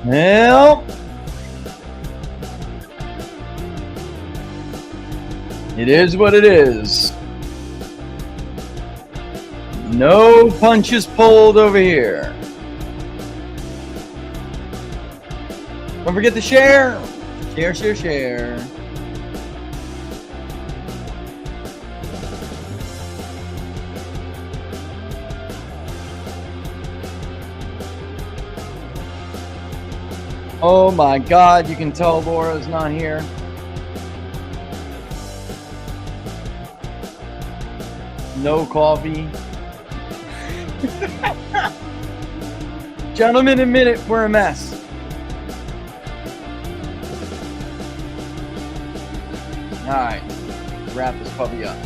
Well, it is what it is. No punches pulled over here. Don't forget to share. Share, share, share. Oh my God, you can tell Laura's not here. No coffee. Gentlemen, admit it, we're a mess. All right, wrap this puppy up.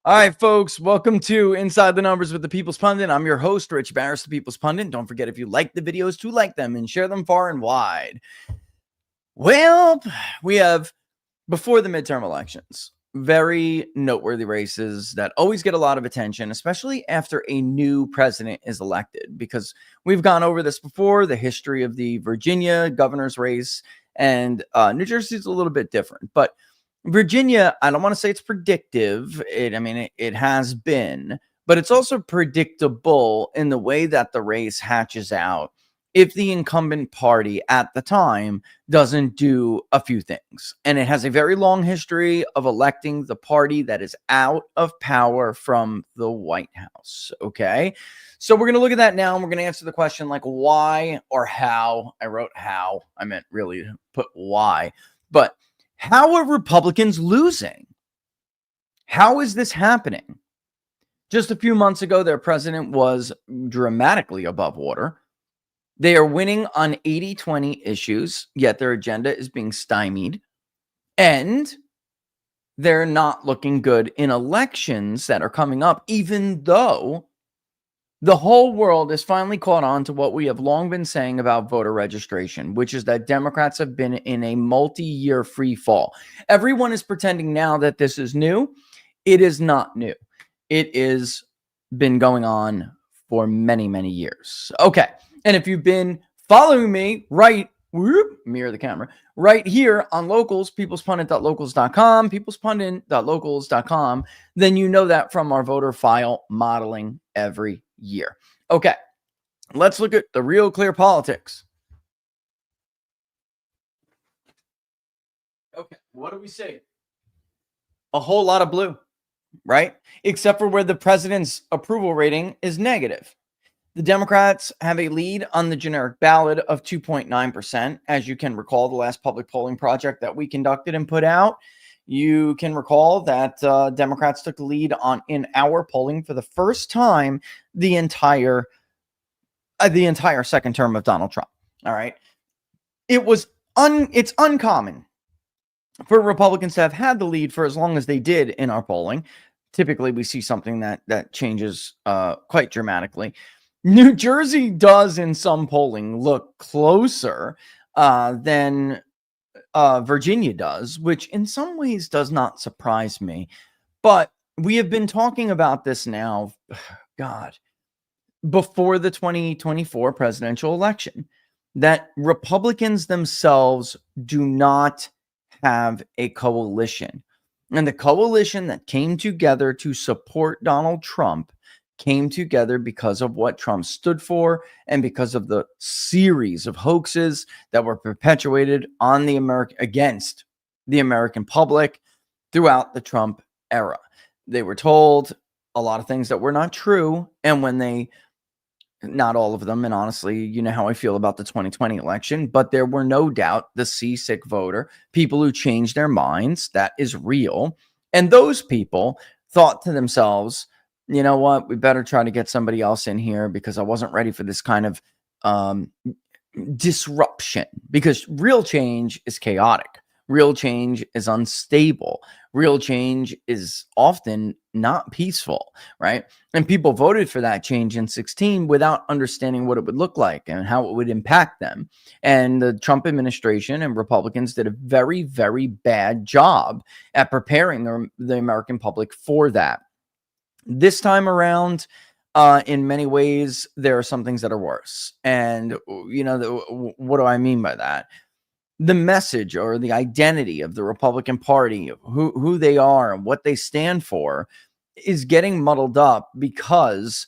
All right, folks, welcome to Inside the Numbers with the People's Pundit. I'm your host, Rich Barris, the People's Pundit. Don't forget, if you like the videos, to like them and share them far and wide. Well, we have, before the midterm elections, very noteworthy races that always get a lot of attention, especially after a new president is elected, because we've gone over this before, the history of the Virginia governor's race, and New Jersey is a little bit different, but Virginia, I don't want to say it's predictive. It has been, but it's also predictable in the way that the race hatches out if the incumbent party at the time doesn't do a few things. And it has a very long history of electing the party that is out of power from the White House. Okay. So we're going to look at that now, and we're going to answer the question like why or how. I wrote how. I meant really put why. But how are Republicans losing? How is this happening? Just a few months ago, their president was dramatically above water. They are winning on 80-20 issues, yet their agenda is being stymied. And they're not looking good in elections that are coming up, even though the whole world has finally caught on to what we have long been saying about voter registration, which is that Democrats have been in a multi-year free fall. Everyone is pretending now that this is new. It is not new. It has been going on for many, many years. Okay. And if you've been following me mirror the camera, right here on Locals, peoplespundit.locals.com, peoplespundit.locals.com, then you know that from our voter file modeling every year. Okay, let's look at the real clear politics. Okay, what do we see? A whole lot of blue, right? Except for where the president's approval rating is negative. The Democrats have a lead on the generic ballot of 2.9%. As you can recall, the last public polling project that we conducted and put out, you can recall that Democrats took the lead in our polling for the first time the entire second term of Donald Trump. All right. It's uncommon for Republicans to have had the lead for as long as they did in our polling. Typically, we see something that changes quite dramatically. New Jersey does, in some polling, look closer than Virginia does, which in some ways does not surprise me. But we have been talking about this now, God, before the 2024 presidential election, that Republicans themselves do not have a coalition. And the coalition that came together to support Donald Trump came together because of what Trump stood for and because of the series of hoaxes that were perpetuated on against the American public throughout the Trump era. They were told a lot of things that were not true, and when not all of them, and honestly, you know how I feel about the 2020 election, but there were no doubt the seasick voter, people who changed their minds, that is real. And those people thought to themselves, you know what, we better try to get somebody else in here because I wasn't ready for this kind of disruption, because real change is chaotic. Real change is unstable. Real change is often not peaceful, right? And people voted for that change in 16 without understanding what it would look like and how it would impact them. And the Trump administration and Republicans did a very, very bad job at preparing the American public for that. This time around, in many ways, there are some things that are worse. And, what do I mean by that? The message or the identity of the Republican Party, who they are and what they stand for, is getting muddled up because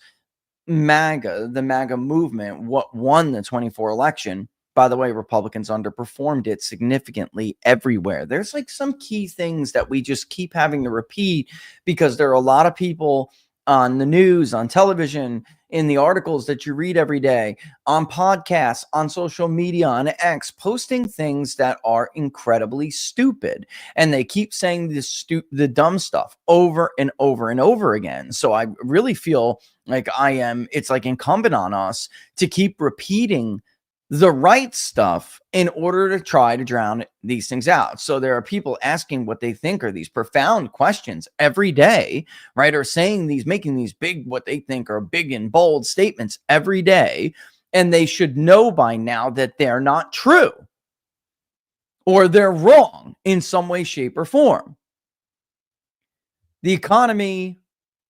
the MAGA movement, what won the 24 election. By the way, Republicans underperformed it significantly everywhere. There's like some key things that we just keep having to repeat because there are a lot of people on the news, on television, in the articles that you read every day, on podcasts, on social media, on X, posting things that are incredibly stupid. And they keep saying the dumb stuff over and over and over again. So I really feel like it's like incumbent on us to keep repeating the right stuff in order to try to drown these things out. So there are people asking what they think are these profound questions every day, right? Or making these big, what they think are big and bold statements every day. And they should know by now that they're not true or they're wrong in some way, shape, or form. The economy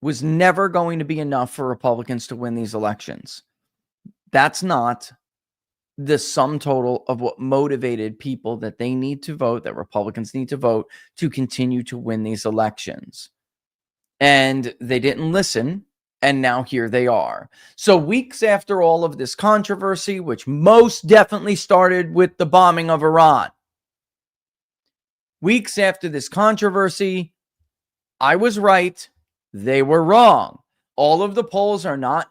was never going to be enough for Republicans to win these elections. That's not the sum total of what motivated people that they need to vote, that Republicans need to vote to continue to win these elections. And they didn't listen. And now here they are. So weeks after all of this controversy, which most definitely started with the bombing of Iran, weeks after this controversy, I was right. They were wrong. All of the polls are not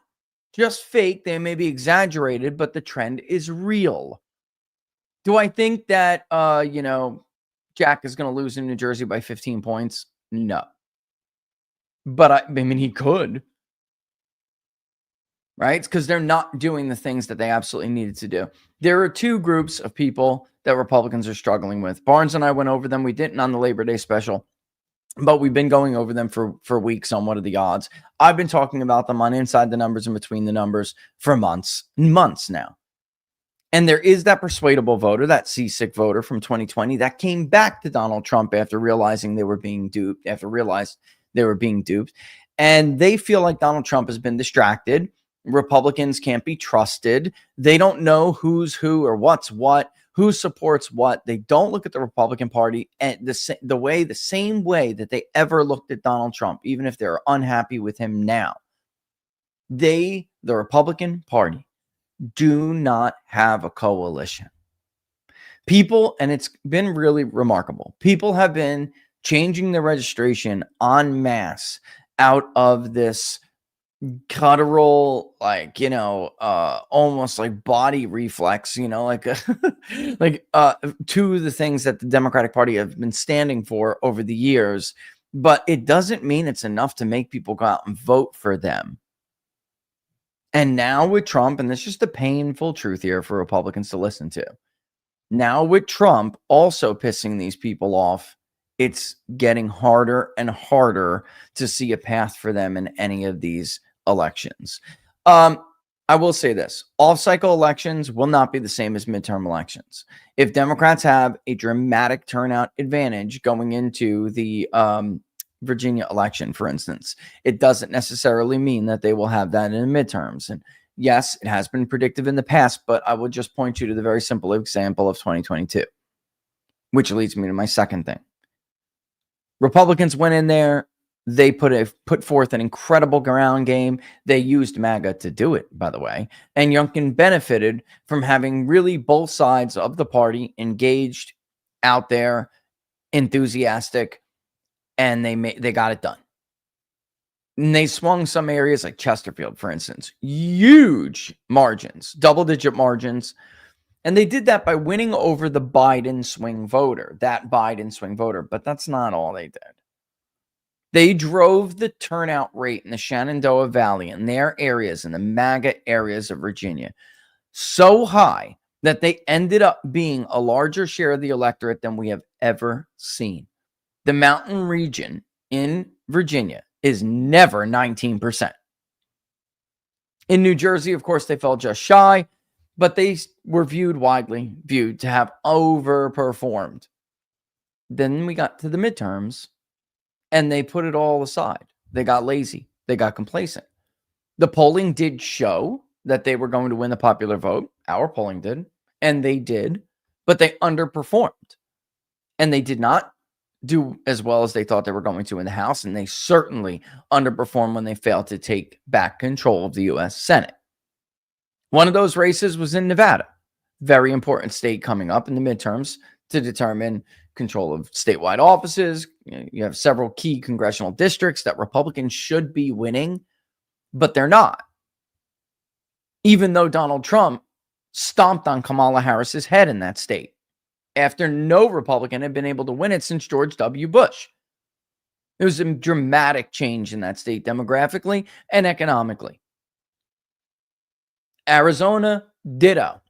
just fake. They may be exaggerated, but the trend is real. Do I think that, Jack is going to lose in New Jersey by 15 points? No. But I mean, he could. Right? Because they're not doing the things that they absolutely needed to do. There are two groups of people that Republicans are struggling with. Barnes and I went over them. We didn't on the Labor Day special, but we've been going over them for weeks on what are the odds. I've been talking about them on Inside the Numbers and Between the Numbers for months now. And there is that persuadable voter, that seasick voter from 2020 that came back to Donald Trump after realizing they were being duped, And they feel like Donald Trump has been distracted. Republicans can't be trusted. They don't know who's who or what's what, who supports what. They don't look at the Republican Party and the same way that they ever looked at Donald Trump, even if they're unhappy with him now. The Republican Party, do not have a coalition. People, and it's been really remarkable, people have been changing their registration en masse out of this guttural, almost like body reflex, to the things that the Democratic Party have been standing for over the years. But it doesn't mean it's enough to make people go out and vote for them. And now with Trump, and this is just a painful truth here for Republicans to listen to. Now with Trump also pissing these people off, it's getting harder and harder to see a path for them in any of these elections. I will say this: off-cycle elections will not be the same as midterm elections. If Democrats have a dramatic turnout advantage going into the Virginia election, for instance, it doesn't necessarily mean that they will have that in the midterms. And yes, it has been predictive in the past, but I will just point you to the very simple example of 2022, which leads me to my second thing. Republicans went in there. They put forth an incredible ground game. They used MAGA to do it, by the way. And Youngkin benefited from having really both sides of the party engaged, out there, enthusiastic, and they got it done. And they swung some areas like Chesterfield, for instance, huge margins, double-digit margins. And they did that by winning over the Biden swing voter, But that's not all they did. They drove the turnout rate in the Shenandoah Valley and their areas, in the MAGA areas of Virginia, so high that they ended up being a larger share of the electorate than we have ever seen. The mountain region in Virginia is never 19%. In New Jersey, of course, they fell just shy, but they were widely viewed to have overperformed. Then we got to the midterms, and they put it all aside. They got lazy. They got complacent. The polling did show that they were going to win the popular vote. Our polling did, and they did, but they underperformed. And they did not do as well as they thought they were going to in the House, and they certainly underperformed when they failed to take back control of the U.S. Senate. One of those races was in Nevada, very important state coming up in the midterms to determine control of statewide offices. You have several key congressional districts that Republicans should be winning, but they're not. Even though Donald Trump stomped on Kamala Harris's head in that state, after no Republican had been able to win it since George W. Bush. It was a dramatic change in that state demographically and economically. Arizona, ditto.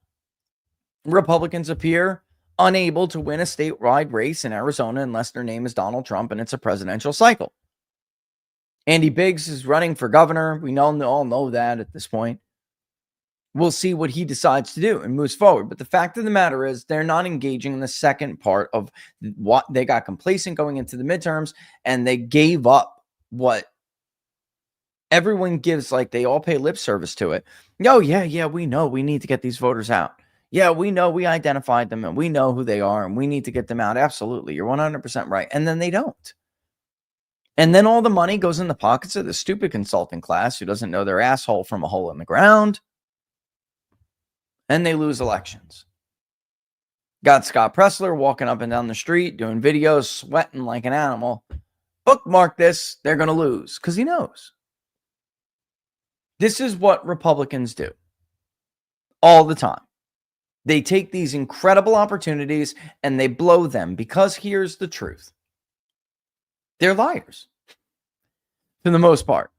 Republicans appear unable to win a statewide race in Arizona unless their name is Donald Trump and it's a presidential cycle. Andy Biggs is running for governor. We all know that at this point. We'll see what he decides to do and moves forward. But the fact of the matter is they're not engaging in the second part of what they got complacent going into the midterms, and they gave up what everyone gives, like they all pay lip service to it. Oh, yeah, we know we need to get these voters out. Yeah, we know we identified them and we know who they are and we need to get them out. Absolutely. You're 100% right. And then they don't. And then all the money goes in the pockets of the stupid consulting class who doesn't know their asshole from a hole in the ground. And they lose elections. Got Scott Pressler walking up and down the street, doing videos, sweating like an animal. Bookmark this, they're going to lose, because he knows. This is what Republicans do all the time. They take these incredible opportunities and they blow them, because here's the truth. They're liars, for the most part.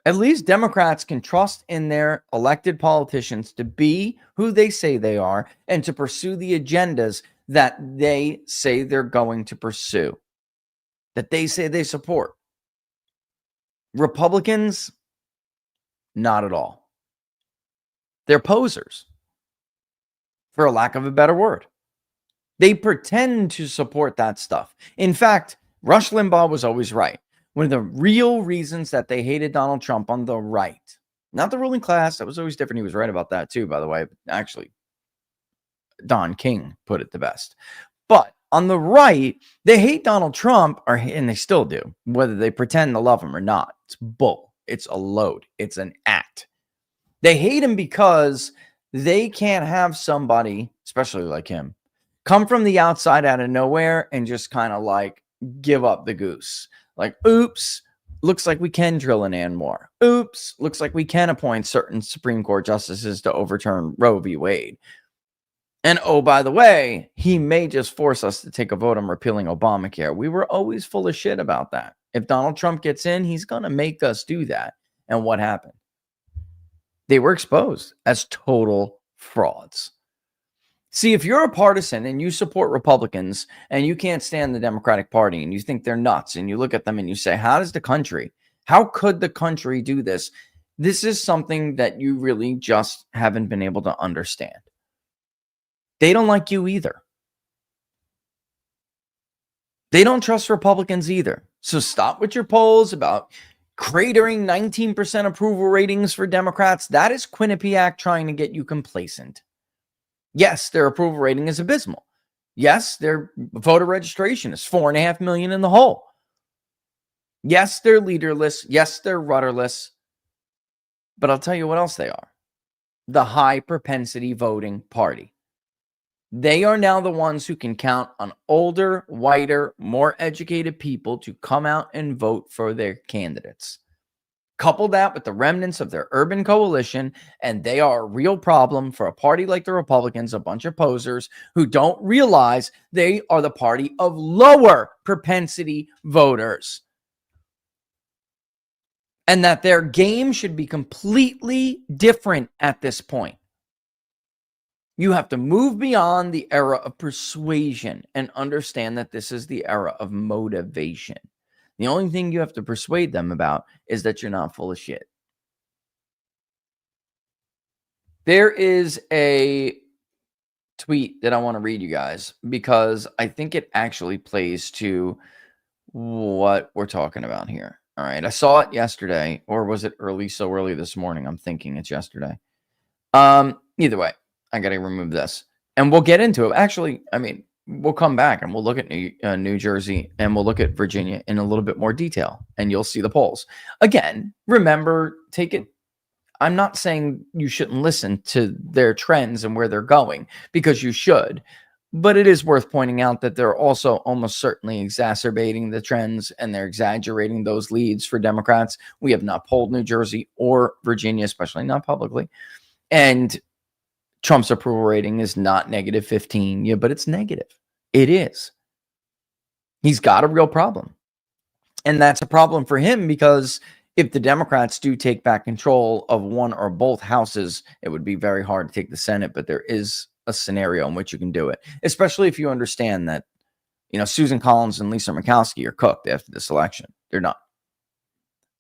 At least Democrats can trust in their elected politicians to be who they say they are and to pursue the agendas that they say they're going to pursue, that they say they support. Republicans, not at all. They're posers, for a lack of a better word. They pretend to support that stuff. In fact, Rush Limbaugh was always right. One of the real reasons that they hated Donald Trump on the right, not the ruling class, that was always different. He was right about that too, by the way. Actually, Don King put it the best. But on the right, they hate Donald Trump, and they still do, whether they pretend to love him or not. It's bull. It's a load. It's an act. They hate him because they can't have somebody, especially like him, come from the outside out of nowhere and just kind of like give up the goose. Like, oops, looks like we can drill an and more. Oops, looks like we can appoint certain Supreme Court justices to overturn Roe v. Wade. And oh, by the way, he may just force us to take a vote on repealing Obamacare. We were always full of shit about that. If Donald Trump gets in, he's going to make us do that. And what happened? They were exposed as total frauds. See, if you're a partisan and you support Republicans and you can't stand the Democratic Party and you think they're nuts and you look at them and you say, how could the country do this? This is something that you really just haven't been able to understand. They don't like you either. They don't trust Republicans either. So stop with your polls about cratering 19% approval ratings for Democrats. That is Quinnipiac trying to get you complacent. Yes, their approval rating is abysmal. Yes, their voter registration is 4.5 million in the hole. Yes, they're leaderless. Yes, they're rudderless. But I'll tell you what else they are. The high propensity voting party. They are now the ones who can count on older, whiter, more educated people to come out and vote for their candidates. Couple that with the remnants of their urban coalition, and they are a real problem for a party like the Republicans, a bunch of posers who don't realize they are the party of lower propensity voters. And that their game should be completely different at this point. You have to move beyond the era of persuasion and understand that this is the era of motivation. The only thing you have to persuade them about is that you're not full of shit. There is a tweet that I want to read you guys because I think it actually plays to what we're talking about here. All right. I saw it yesterday, or was it so early this morning? I'm thinking it's yesterday. Either way, I got to remove this and we'll get into it. Actually, I mean, we'll come back and we'll look at New Jersey and we'll look at Virginia in a little bit more detail and you'll see the polls. Again, remember, take it. I'm not saying you shouldn't listen to their trends and where they're going, because you should. But it is worth pointing out that they're also almost certainly exacerbating the trends and they're exaggerating those leads for Democrats. We have not polled New Jersey or Virginia, especially not publicly. And Trump's approval rating is not negative 15. Yeah, but it's negative. It is. He's got a real problem. And that's a problem for him because if the Democrats do take back control of one or both houses, it would be very hard to take the Senate, but there is a scenario in which you can do it, especially if you understand that, Susan Collins and Lisa Murkowski are cooked after this election. They're not.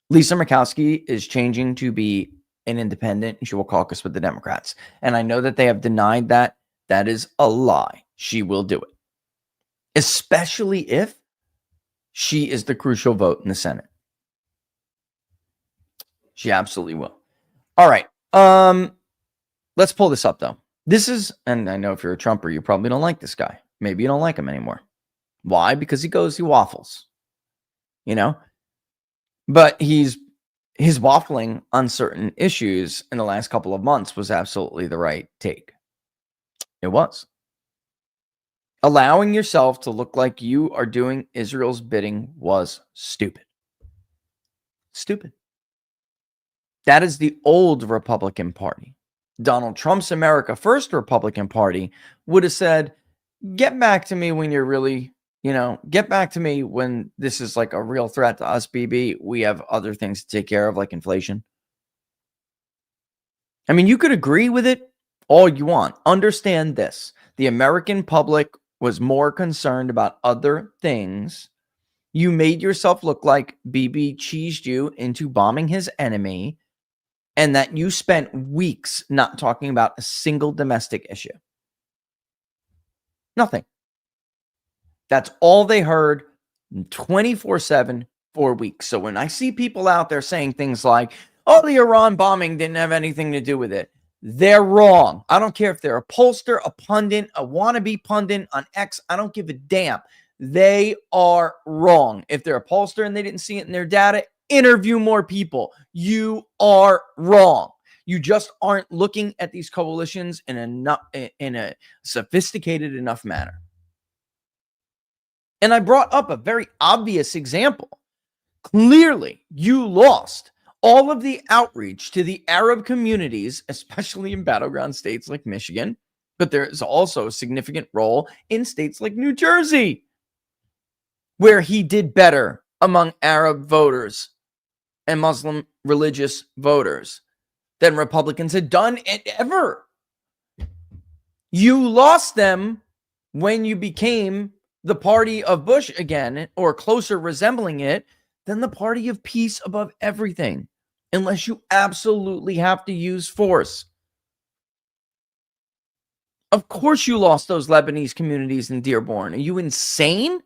Lisa Murkowski is changing to be an independent, and she will caucus with the Democrats. And I know that they have denied that. That is a lie. She will do it, especially if she is the crucial vote in the Senate. She absolutely will. All right. Let's pull this up, though. This is, and I know if you're a Trumper, you probably don't like this guy. Maybe you don't like him anymore. Why? Because he waffles, But his waffling on certain issues in the last couple of months was absolutely the right take. It was. Allowing yourself to look like you are doing Israel's bidding was stupid. Stupid. That is the old Republican Party. Donald Trump's America First Republican Party would have said, get back to me when you're really, get back to me when this is like a real threat to us, BB. We have other things to take care of, like inflation. I mean, you could agree with it all you want. Understand this. The American public was more concerned about other things. You made yourself look like BB cheesed you into bombing his enemy, and that you spent weeks not talking about a single domestic issue. Nothing. That's all they heard 24/7 for weeks. So when I see people out there saying things like, oh, the Iran bombing didn't have anything to do with it, they're wrong. I don't care if they're a pollster, a pundit, a wannabe pundit on X. I don't give a damn. They are wrong. If they're a pollster and they didn't see it in their data, interview more people. You are wrong. You just aren't looking at these coalitions in a sophisticated enough manner. And I brought up a very obvious example. Clearly, you lost all of the outreach to the Arab communities, especially in battleground states like Michigan, but there is also a significant role in states like New Jersey, where he did better among Arab voters and Muslim religious voters than Republicans had done ever. You lost them when you became the party of Bush again, or closer resembling it than the party of peace above everything, unless you absolutely have to use force. Of course you lost those Lebanese communities in Dearborn. Are you insane?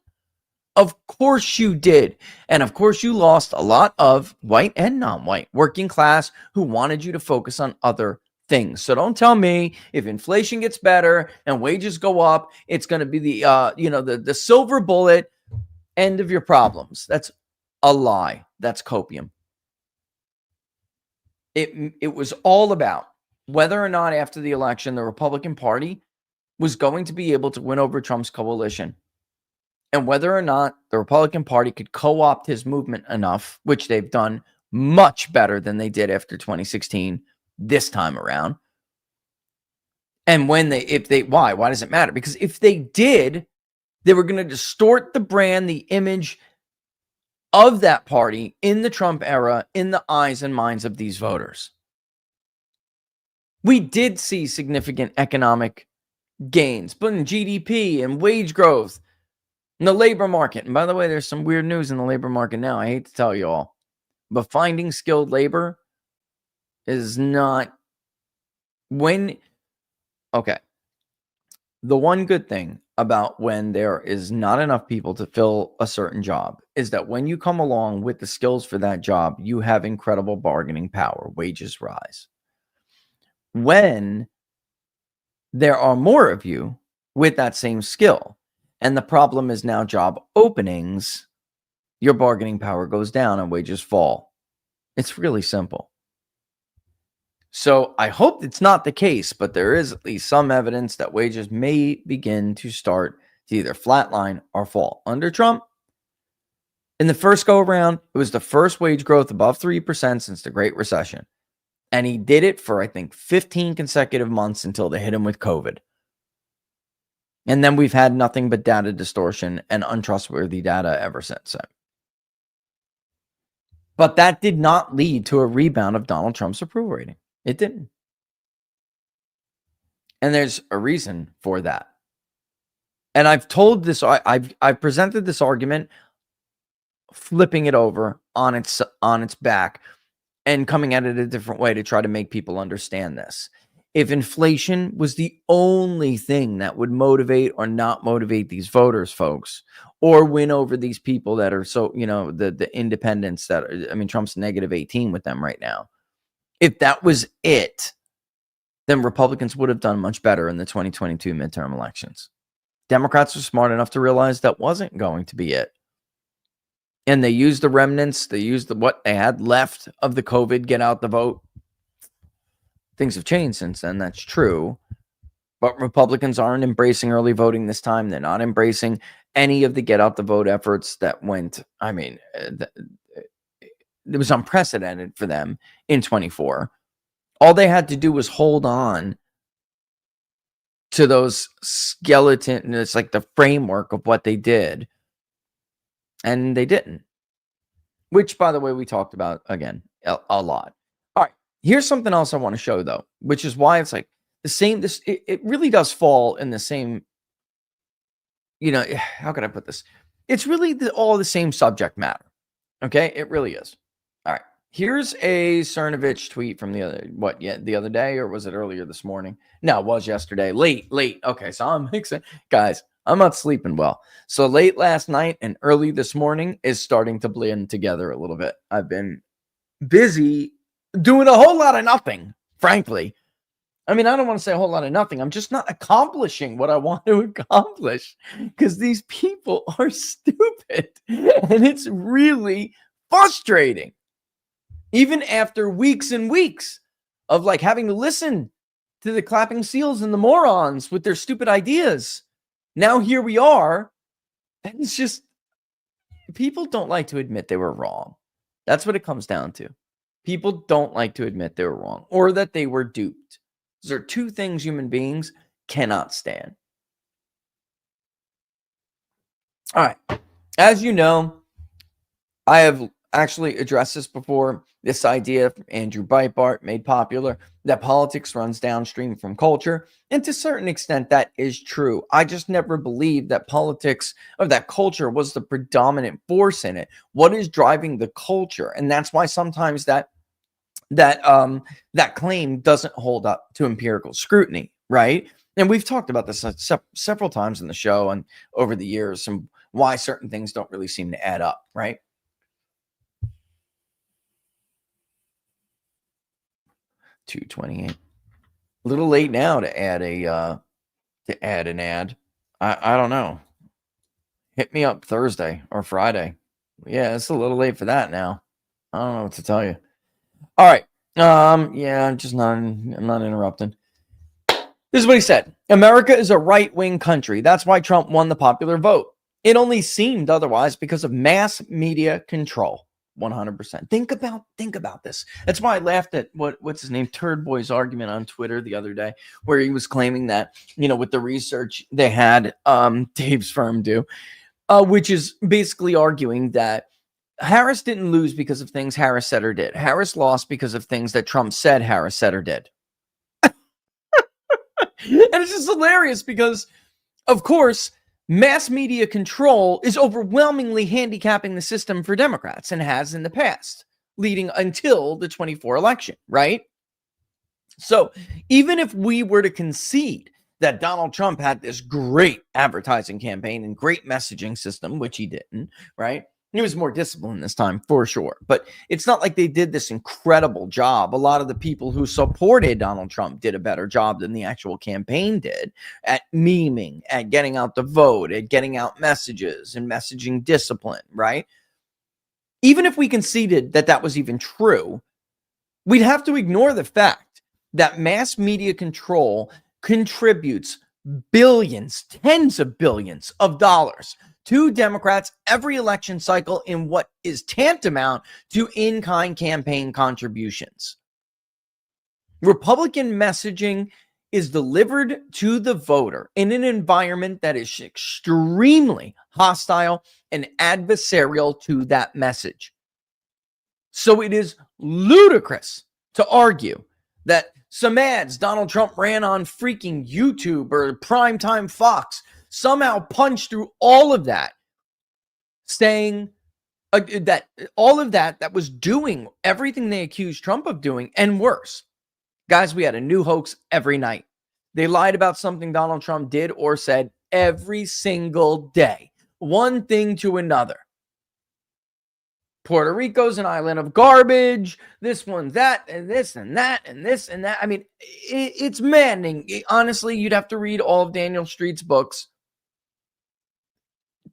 Of course you did. And of course you lost a lot of white and non-white working class who wanted you to focus on other things. So don't tell me if inflation gets better and wages go up, it's going to be the silver bullet end of your problems. That's a lie. That's copium. It was all about whether or not after the election, the Republican Party was going to be able to win over Trump's coalition, and whether or not the Republican Party could co-opt his movement enough, which they've done much better than they did after 2016 this time around. And why does it matter? Because if they did, they were going to distort the brand, the image of that party in the Trump era in the eyes and minds of these voters. We did see significant economic gains, but in GDP and wage growth in the labor market. And by the way, there's some weird news in the labor market now. I hate to tell you all, but finding skilled labor is not okay. The one good thing about when there is not enough people to fill a certain job is that when you come along with the skills for that job, you have incredible bargaining power. Wages rise. When there are more of you with that same skill, and the problem is now job openings, your bargaining power goes down and wages fall. It's really simple. So I hope it's not the case, but there is at least some evidence that wages may begin to start to either flatline or fall. Under Trump, in the first go around, it was the first wage growth above 3% since the Great Recession. And he did it for, I think, 15 consecutive months until they hit him with COVID. And then we've had nothing but data distortion and untrustworthy data ever since then. But that did not lead to a rebound of Donald Trump's approval rating. It didn't. And there's a reason for that. And I've told this, I've presented this argument, flipping it over on its back and coming at it a different way to try to make people understand this. If inflation was the only thing that would motivate or not motivate these voters, folks, or win over these people that are so, the independents that, Trump's -18 with them right now. If that was it, then Republicans would have done much better in the 2022 midterm elections. Democrats were smart enough to realize that wasn't going to be it. And they used the remnants, they used what they had left of the COVID get out the vote. Things have changed since then, that's true. But Republicans aren't embracing early voting this time. They're not embracing any of the get out the vote efforts that went, it was unprecedented for them in 24. All they had to do was hold on to those skeleton, it's like the framework of what they did. And they didn't. Which, by the way, we talked about, again, a lot. All right. Here's something else I want to show, though, which is why it's like the same. It really does fall in the same, how can I put this? It's really all the same subject matter. Okay? It really is. All right. Here's a Cernovich tweet from the other day, or was it earlier this morning? No, it was yesterday. Late. Okay, so I'm mixing. Guys, I'm not sleeping well. So late last night and early this morning is starting to blend together a little bit. I've been busy doing a whole lot of nothing, frankly. I don't want to say a whole lot of nothing. I'm just not accomplishing what I want to accomplish because these people are stupid. And it's really frustrating. Even after weeks and weeks of having to listen to the clapping seals and the morons with their stupid ideas. Now here we are. And it's just, people don't like to admit they were wrong. That's what it comes down to. People don't like to admit they were wrong or that they were duped. Those are two things human beings cannot stand. All right. As you know, I have actually addressed this before. This idea from Andrew Breitbart made popular that politics runs downstream from culture. And to a certain extent, that is true. I just never believed that politics or that culture was the predominant force in it. What is driving the culture? And that's why sometimes that claim doesn't hold up to empirical scrutiny, right? And we've talked about this several times in the show and over the years and why certain things don't really seem to add up, right? 228. A little late now to add an ad. I don't know. Hit me up Thursday or Friday. Yeah, it's a little late for that now. I don't know what to tell you. All right. Yeah, I'm not interrupting. This is what he said. America is a right-wing country. That's why Trump won the popular vote. It only seemed otherwise because of mass media control. 100%. Think about this. That's why I laughed at what's his name, Turd Boy's argument on Twitter the other day, where he was claiming that, with the research they had Dave's firm do, which is basically arguing that Harris didn't lose because of things Harris said or did. Harris lost because of things that Trump said Harris said or did. And it's just hilarious because, of course, mass media control is overwhelmingly handicapping the system for Democrats and has in the past, leading until the 24 election, right? So even if we were to concede that Donald Trump had this great advertising campaign and great messaging system, which he didn't, right? He was more disciplined this time for sure. But it's not like they did this incredible job. A lot of the people who supported Donald Trump did a better job than the actual campaign did at memeing, at getting out the vote, at getting out messages and messaging discipline, right? Even if we conceded that that was even true, we'd have to ignore the fact that mass media control contributes billions, tens of billions of dollars to Democrats every election cycle in what is tantamount to in-kind campaign contributions. Republican messaging is delivered to the voter in an environment that is extremely hostile and adversarial to that message. So it is ludicrous to argue that some ads Donald Trump ran on freaking YouTube or primetime Fox somehow punched through all of that, saying that all of that was doing everything they accused Trump of doing and worse. Guys, we had a new hoax every night. They lied about something Donald Trump did or said every single day, one thing to another. Puerto Rico's an island of garbage. This one's that, and this and that, and this and that. I mean, it's maddening. Honestly, you'd have to read all of Daniel Street's books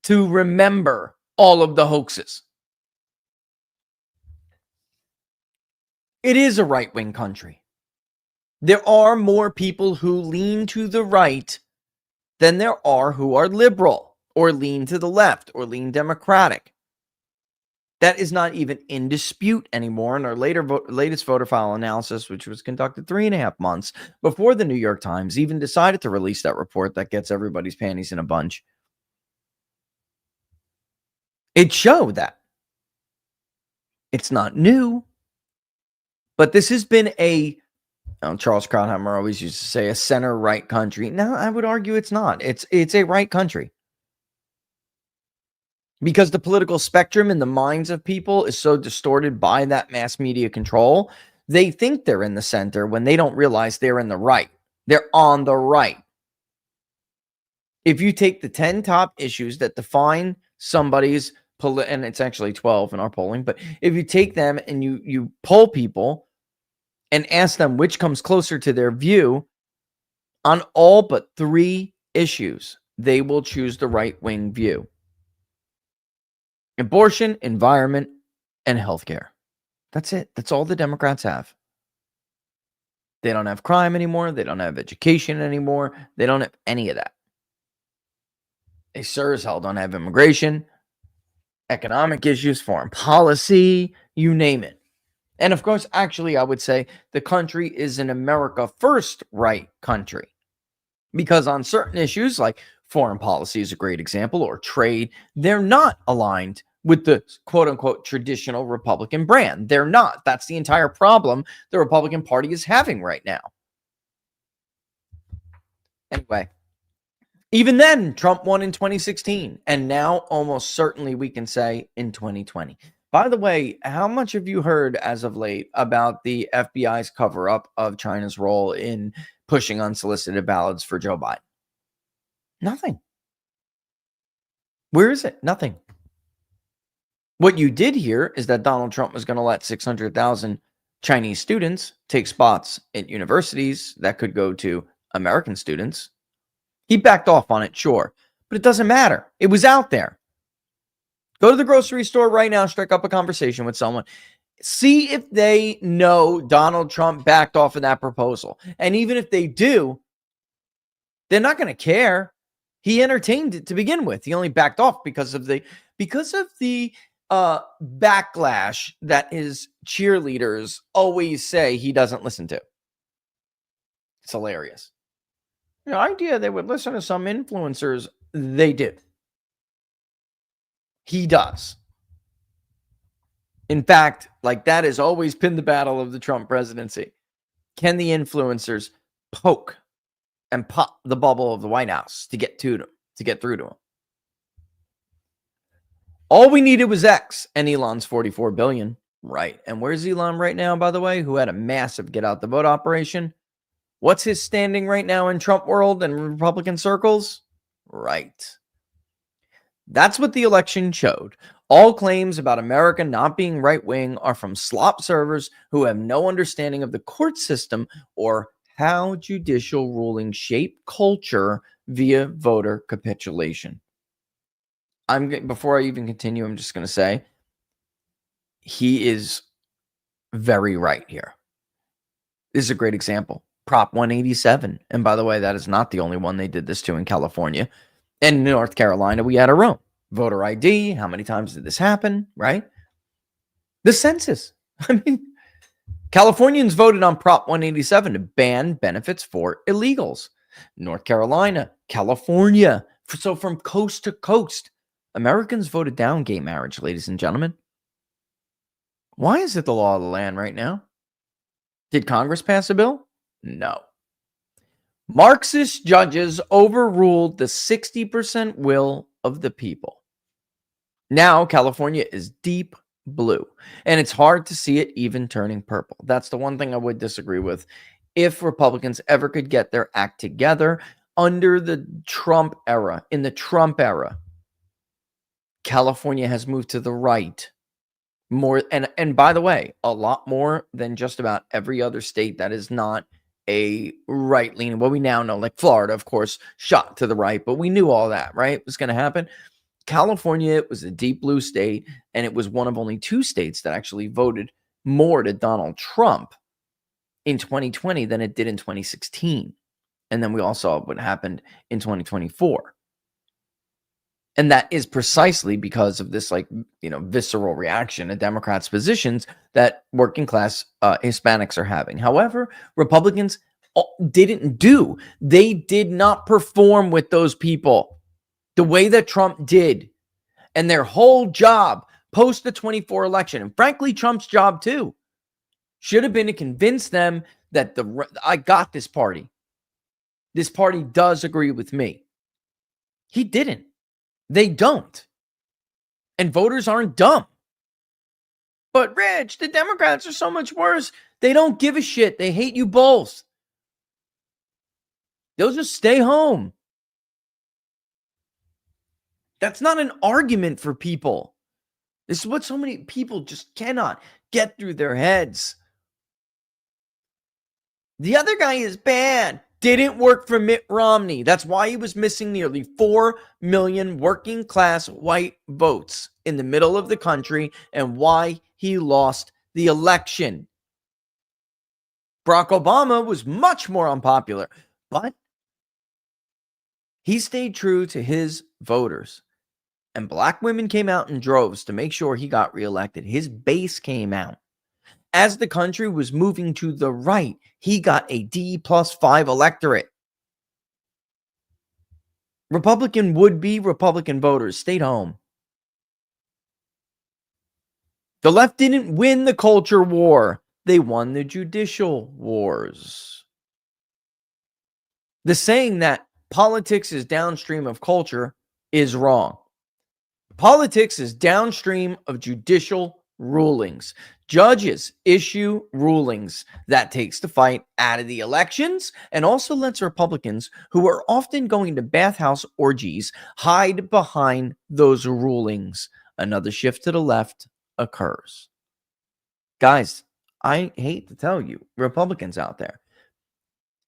to remember all of the hoaxes. It is a right-wing country. There are more people who lean to the right than there are who are liberal or lean to the left or lean Democratic. That is not even in dispute anymore in our latest voter file analysis, which was conducted 3.5 months before the New York Times even decided to release that report that gets everybody's panties in a bunch. It showed that. It's not new, but this has been Charles Krauthammer always used to say a center-right country. Now, I would argue it's not. It's a right country. Because the political spectrum in the minds of people is so distorted by that mass media control, they think they're in the center when they don't realize they're in the right. They're on the right. If you take the 10 top issues that define somebody's, and it's actually 12 in our polling, but if you take them and you poll people and ask them which comes closer to their view, on all but 3 issues, they will choose the right-wing view. Abortion, environment, and healthcare. That's it. That's all the Democrats have. They don't have crime anymore. They don't have education anymore. They don't have any of that. They sure as hell don't have immigration, economic issues, foreign policy, you name it. And of course, actually, I would say the country is an America first right country. Because on certain issues, like foreign policy is a great example, or trade, they're not aligned with the quote-unquote traditional Republican brand. They're not. That's the entire problem the Republican Party is having right now. Anyway, even then, Trump won in 2016, and now almost certainly we can say in 2020. By the way, how much have you heard as of late about the FBI's cover-up of China's role in pushing unsolicited ballots for Joe Biden? Nothing. Where is it? Nothing. What you did hear is that Donald Trump was going to let 600,000 Chinese students take spots at universities that could go to American students. He backed off on it, sure, but it doesn't matter. It was out there. Go to the grocery store right now, strike up a conversation with someone. See if they know Donald Trump backed off of that proposal. And even if they do, they're not going to care. He entertained it to begin with. He only backed off because of the backlash that his cheerleaders always say he doesn't listen to. It's hilarious. The idea they would listen to some influencers, they do. He does. In fact, like that has always been the battle of the Trump presidency. Can the influencers poke and pop the bubble of the White House to get through to him. All we needed was X and Elon's 44 billion. Right. And where's Elon right now, by the way, who had a massive get out the vote operation? What's his standing right now in Trump world and Republican circles? Right. That's what the election showed. All claims about America not being right-wing are from slop servers who have no understanding of the court system or how judicial rulings shape culture via voter capitulation. Before I even continue, I'm just going to say he is very right here. This is a great example. Prop 187. And by the way, that is not the only one they did this to in California. And in North Carolina, we had our own. Voter ID. How many times did this happen, right? The census. I mean, Californians voted on Prop 187 to ban benefits for illegals. North Carolina, California. So from coast to coast, Americans voted down gay marriage, ladies and gentlemen. Why is it the law of the land right now? Did Congress pass a bill? No. Marxist judges overruled the 60% will of the people. Now California is deep blue, and it's hard to see it even turning purple. That's the one thing I would disagree with. If Republicans ever could get their act together under the Trump era, in the Trump era, California has moved to the right more. And by the way, a lot more than just about every other state that is not a right leaning. Well, we now know, like Florida, of course, shot to the right, but we knew all that, right? Was going to happen. California was a deep blue state, and it was one of only 2 states that actually voted more to Donald Trump in 2020 than it did in 2016. And then we all saw what happened in 2024. And that is precisely because of this, visceral reaction to Democrats' positions that working class Hispanics are having. However, Republicans they did not perform with those people the way that Trump did. And their whole job post the 24 election, and frankly, Trump's job too, should have been to convince them that I got this party. This party does agree with me. He didn't. They don't. And voters aren't dumb. But Rich, the Democrats are so much worse. They don't give a shit. They hate you both. They'll just stay home. That's not an argument for people. This is what so many people just cannot get through their heads. The other guy is bad. Didn't work for Mitt Romney. That's why he was missing nearly 4 million working class white votes in the middle of the country and why he lost the election. Barack Obama was much more unpopular, but he stayed true to his voters. And black women came out in droves to make sure he got reelected. His base came out. As the country was moving to the right, he got a D+5 electorate. Would-be Republican voters stayed home. The left didn't win the culture war. They won the judicial wars. The saying that politics is downstream of culture is wrong. Politics is downstream of judicial rulings. Judges issue rulings. That takes the fight out of the elections and also lets Republicans, who are often going to bathhouse orgies, hide behind those rulings. Another shift to the left occurs. Guys, I hate to tell you, Republicans out there,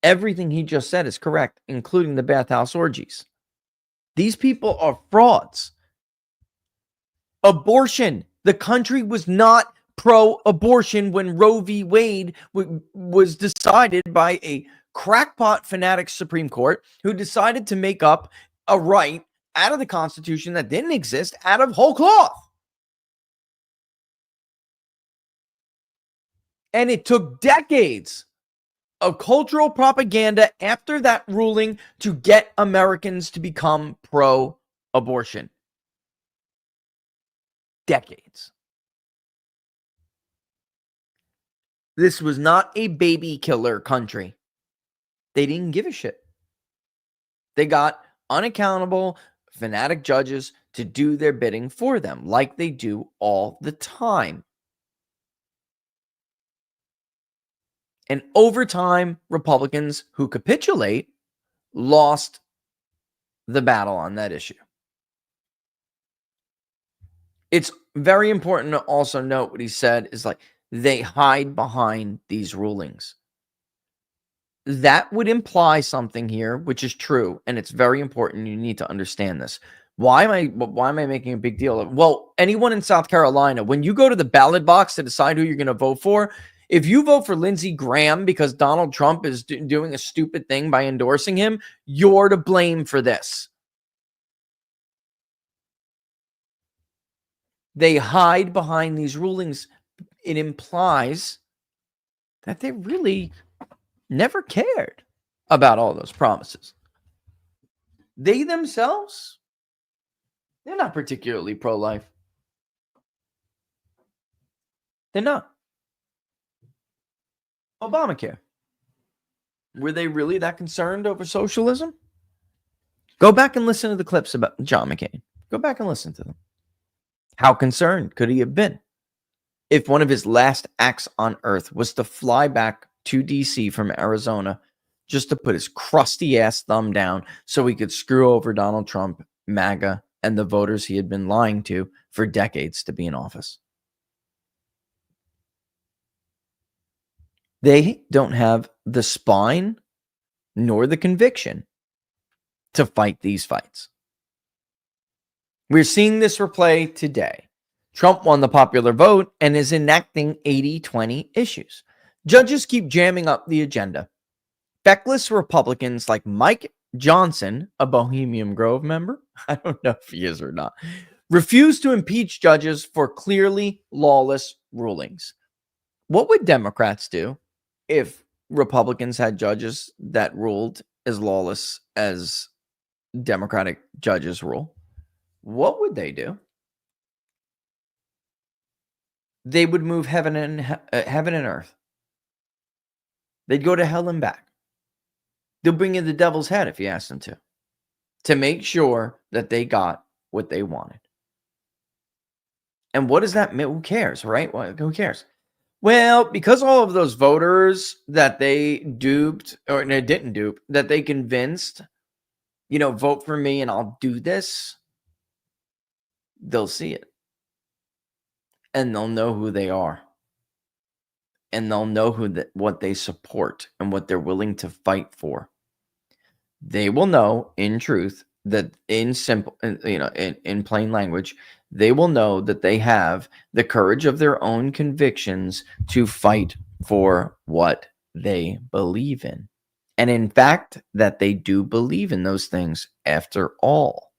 everything he just said is correct, including the bathhouse orgies. These people are frauds. Abortion. The country was not pro-abortion when Roe v. Wade was decided by a crackpot fanatic Supreme Court who decided to make up a right out of the Constitution that didn't exist out of whole cloth. And it took decades of cultural propaganda after that ruling to get Americans to become pro-abortion. Decades. This was not a baby killer country. They didn't give a shit. They got unaccountable, fanatic judges to do their bidding for them, like they do all the time. And over time, Republicans who capitulate lost the battle on that issue. It's very important to also note what he said is like they hide behind these rulings. That would imply something here, which is true, and it's very important. You need to understand this. Why am I making a big deal of? Well, anyone in South Carolina, when you go to the ballot box to decide who you're going to vote for, if you vote for Lindsey Graham because Donald Trump is doing a stupid thing by endorsing him, you're to blame for this. They hide behind these rulings. It implies that they really never cared about all those promises. They themselves, they're not particularly pro-life. They're not. Obamacare. Were they really that concerned over socialism? Go back and listen to the clips about John McCain. Go back and listen to them. How concerned could he have been if one of his last acts on earth was to fly back to D.C. from Arizona just to put his crusty ass thumb down so he could screw over Donald Trump, MAGA, and the voters he had been lying to for decades to be in office? They don't have the spine nor the conviction to fight these fights. We're seeing this replay today. Trump won the popular vote and is enacting 80-20 issues. Judges keep jamming up the agenda. Feckless Republicans like Mike Johnson, a Bohemian Grove member, I don't know if he is or not, refuse to impeach judges for clearly lawless rulings. What would Democrats do if Republicans had judges that ruled as lawless as Democratic judges rule? What would they do? They would move heaven and earth. They'd go to hell and back. They'll bring in the devil's head if you ask them to make sure that they got what they wanted. And what does that mean? Who cares, right? Well, who cares? Well, because all of those voters that they duped or didn't dupe, that they convinced, vote for me and I'll do this, they'll see it. And they'll know who they are. And they'll know what they support and what they're willing to fight for. They will know, in truth, that in plain language, they will know that they have the courage of their own convictions to fight for what they believe in. And in fact, that they do believe in those things after all.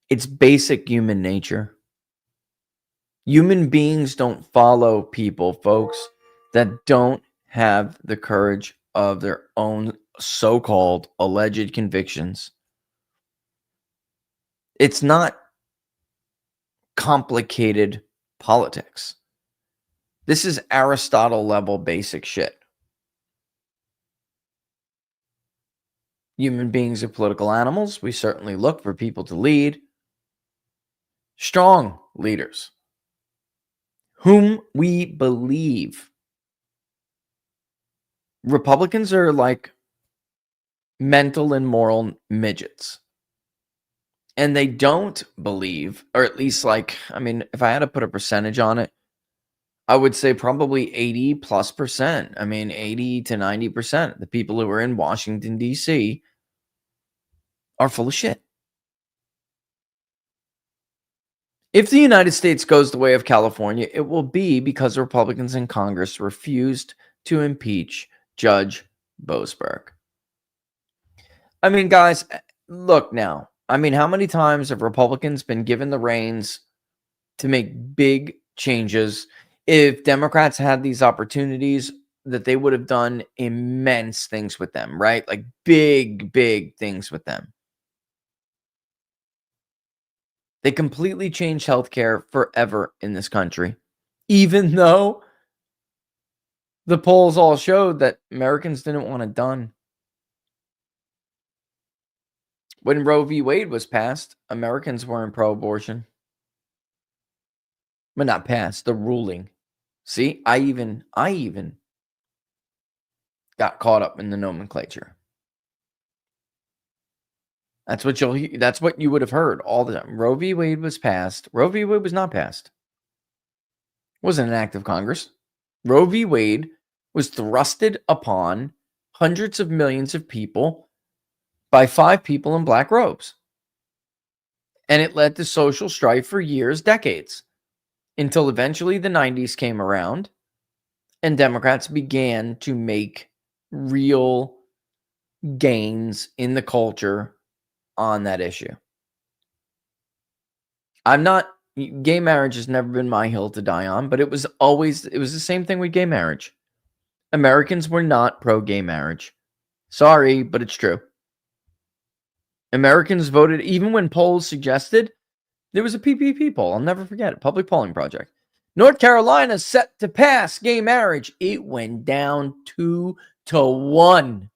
It's basic human nature. Human beings don't follow people, folks, that don't have the courage of their own so-called alleged convictions. It's not complicated politics. This is Aristotle level basic shit. Human beings are political animals. We certainly look for people to lead. Strong leaders whom we believe. Republicans are like mental and moral midgets. And they don't believe, or at least if I had to put a percentage on it, I would say probably 80+%. 80 to 90%. The people who are in Washington, D.C. are full of shit. If the United States goes the way of California, it will be because Republicans in Congress refused to impeach Judge Boasberg. Guys, look now. How many times have Republicans been given the reins to make big changes? If Democrats had these opportunities, that they would have done immense things with them, right? Like big, big things with them. They completely changed healthcare forever in this country, even though the polls all showed that Americans didn't want it done. When Roe v. Wade was passed, Americans weren't pro-abortion. But not passed, the ruling. See, I even got caught up in the nomenclature. That's what you would have heard all the time. Roe v. Wade was passed. Roe v. Wade was not passed. It wasn't an act of Congress. Roe v. Wade was thrusted upon hundreds of millions of people by 5 people in black robes. And it led to social strife for years, decades, until eventually the 90s came around and Democrats began to make real gains in the culture on that issue. Gay marriage has never been my hill to die on, but it was the same thing with gay marriage. Americans were not pro-gay marriage. Sorry, but it's true. Americans voted, even when polls suggested, there was a PPP poll, I'll never forget it, Public Polling Project. North Carolina set to pass gay marriage. It went down 2-1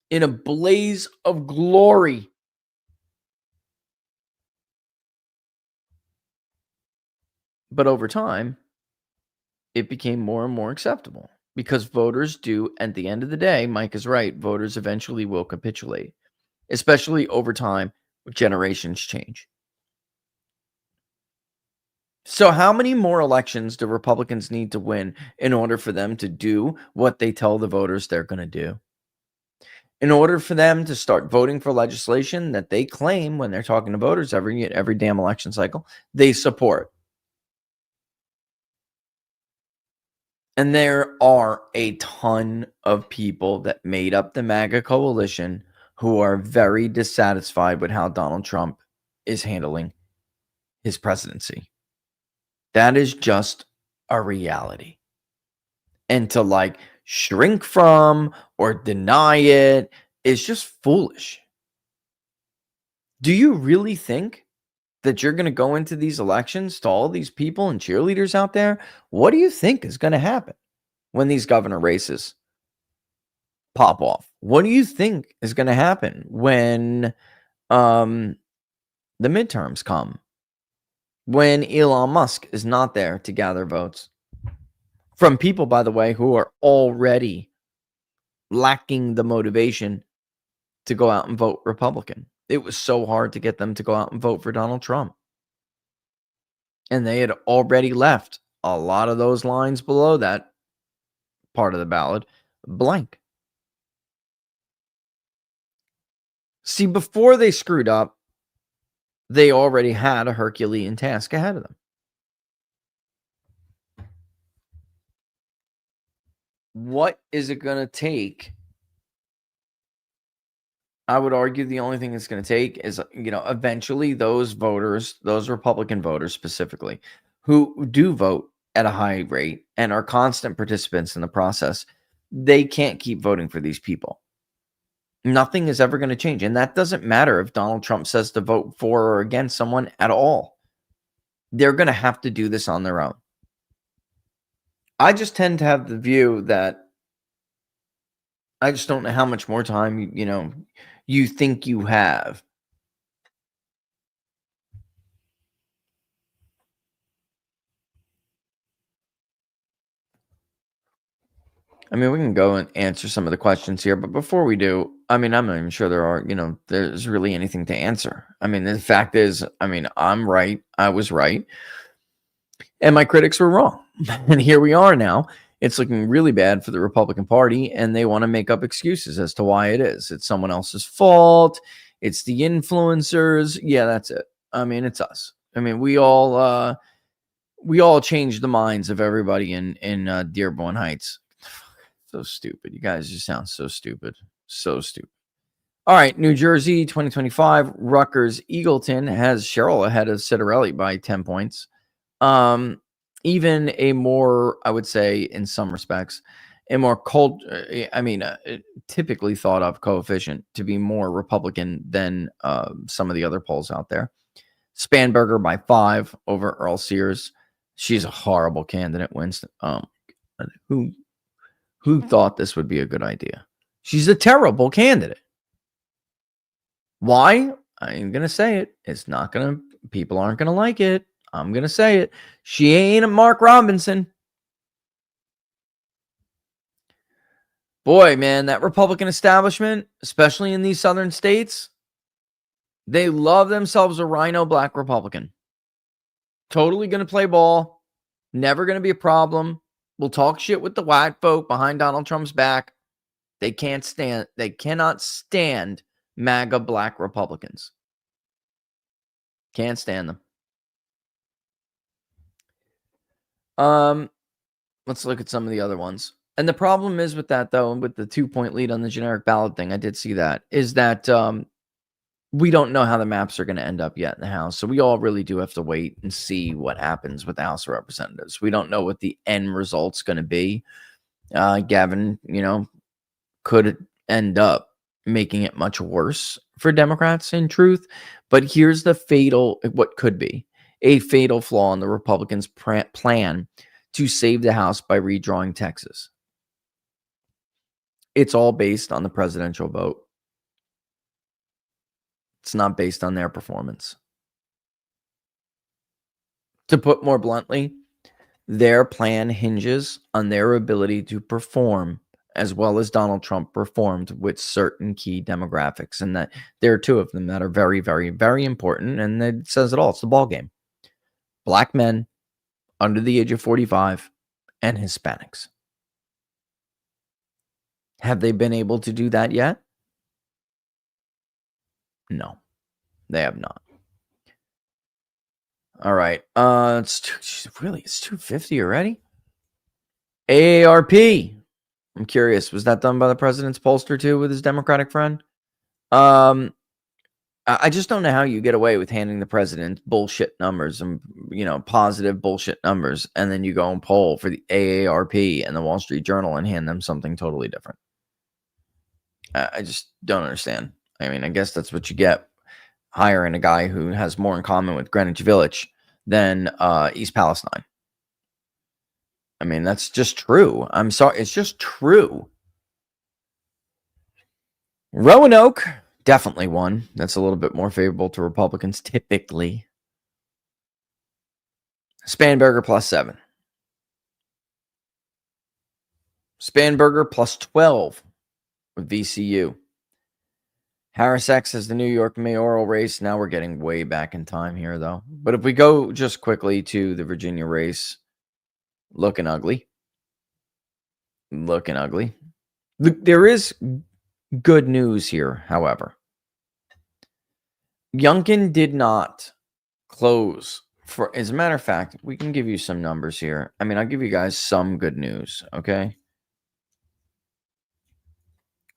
in a blaze of glory. But over time, it became more and more acceptable because voters do, at the end of the day, Mike is right, voters eventually will capitulate, especially over time, generations change. So how many more elections do Republicans need to win in order for them to do what they tell the voters they're going to do? In order for them to start voting for legislation that they claim when they're talking to voters every damn election cycle, they support. And there are a ton of people that made up the MAGA coalition who are very dissatisfied with how Donald Trump is handling his presidency. That is just a reality. And to shrink from or deny it is just foolish. Do you really think that you're going to go into these elections to all these people and cheerleaders out there? What do you think is going to happen when these governor races pop off? What do you think is going to happen when the midterms come? When Elon Musk is not there to gather votes from people, by the way, who are already lacking the motivation to go out and vote Republican. It was so hard to get them to go out and vote for Donald Trump. And they had already left a lot of those lines below that part of the ballot blank. See, before they screwed up, they already had a Herculean task ahead of them. What is it going to take? I would argue the only thing it's going to take is, eventually those voters, those Republican voters specifically, who do vote at a high rate and are constant participants in the process, they can't keep voting for these people. Nothing is ever going to change. And that doesn't matter if Donald Trump says to vote for or against someone at all. They're going to have to do this on their own. I just tend to have the view that I just don't know how much more time, you think you have. I mean, we can go and answer some of the questions here, but before we do, I'm not even sure there's really anything to answer. The fact is, I'm right. I was right. And my critics were wrong. And here we are now. It's looking really bad for the Republican Party, and they want to make up excuses as to why it is. It's someone else's fault. It's the influencers. Yeah, that's it. It's us. We all changed the minds of everybody in Dearborn Heights. So stupid. You guys just sound so stupid. So stupid. All right, New Jersey, 2025. Rutgers Eagleton has Sherrill ahead of Citarelli by 10 points. Even a more, I would say, in some respects, a more typically thought of coefficient to be more Republican than some of the other polls out there. Spanberger by 5 over Earl Sears. She's a horrible candidate, Winston. Who thought this would be a good idea? She's a terrible candidate. Why? I'm going to say it. It's not going to, people aren't going to like it. I'm going to say it. She ain't a Mark Robinson. Boy, man, that Republican establishment, especially in these southern states, they love themselves a rhino black Republican. Totally going to play ball. Never going to be a problem. Will talk shit with the white folk behind Donald Trump's back. They cannot stand MAGA black Republicans. Can't stand them. Let's look at some of the other ones. And the problem is with that, though, with the 2-point lead on the generic ballot thing, I did see that, is that we don't know how the maps are going to end up yet in the House. So we all really do have to wait and see what happens with the House of Representatives. We don't know what the end result's going to be. Gavin, could end up making it much worse for Democrats in truth. But here's what could be a fatal flaw in the Republicans' plan to save the House by redrawing Texas. It's all based on the presidential vote. It's not based on their performance. To put more bluntly, their plan hinges on their ability to perform as well as Donald Trump performed with certain key demographics. And that there are two of them that are very, very, very important. And it says it all. It's the ball game. Black men under the age of 45 and Hispanics. Have they been able to do that yet? No, they have not. All right. It's 250 already. AARP. I'm curious. Was that done by the president's pollster too with his Democratic friend? I just don't know how you get away with handing the president bullshit numbers and, positive bullshit numbers. And then you go and poll for the AARP and the Wall Street Journal and hand them something totally different. I just don't understand. I mean, I guess that's what you get hiring a guy who has more in common with Greenwich Village than East Palestine. I mean, that's just true. I'm sorry. It's just true. Roanoke, definitely one. That's a little bit more favorable to Republicans typically. Spanberger +7. Spanberger +12 with VCU. Harris X is the New York mayoral race. Now we're getting way back in time here, though. But if we go just quickly to the Virginia race, looking ugly. Looking ugly. There is good news here, however. Youngkin did not close for, as a matter of fact, we can give you some numbers here. I mean, I'll give you guys some good news, okay?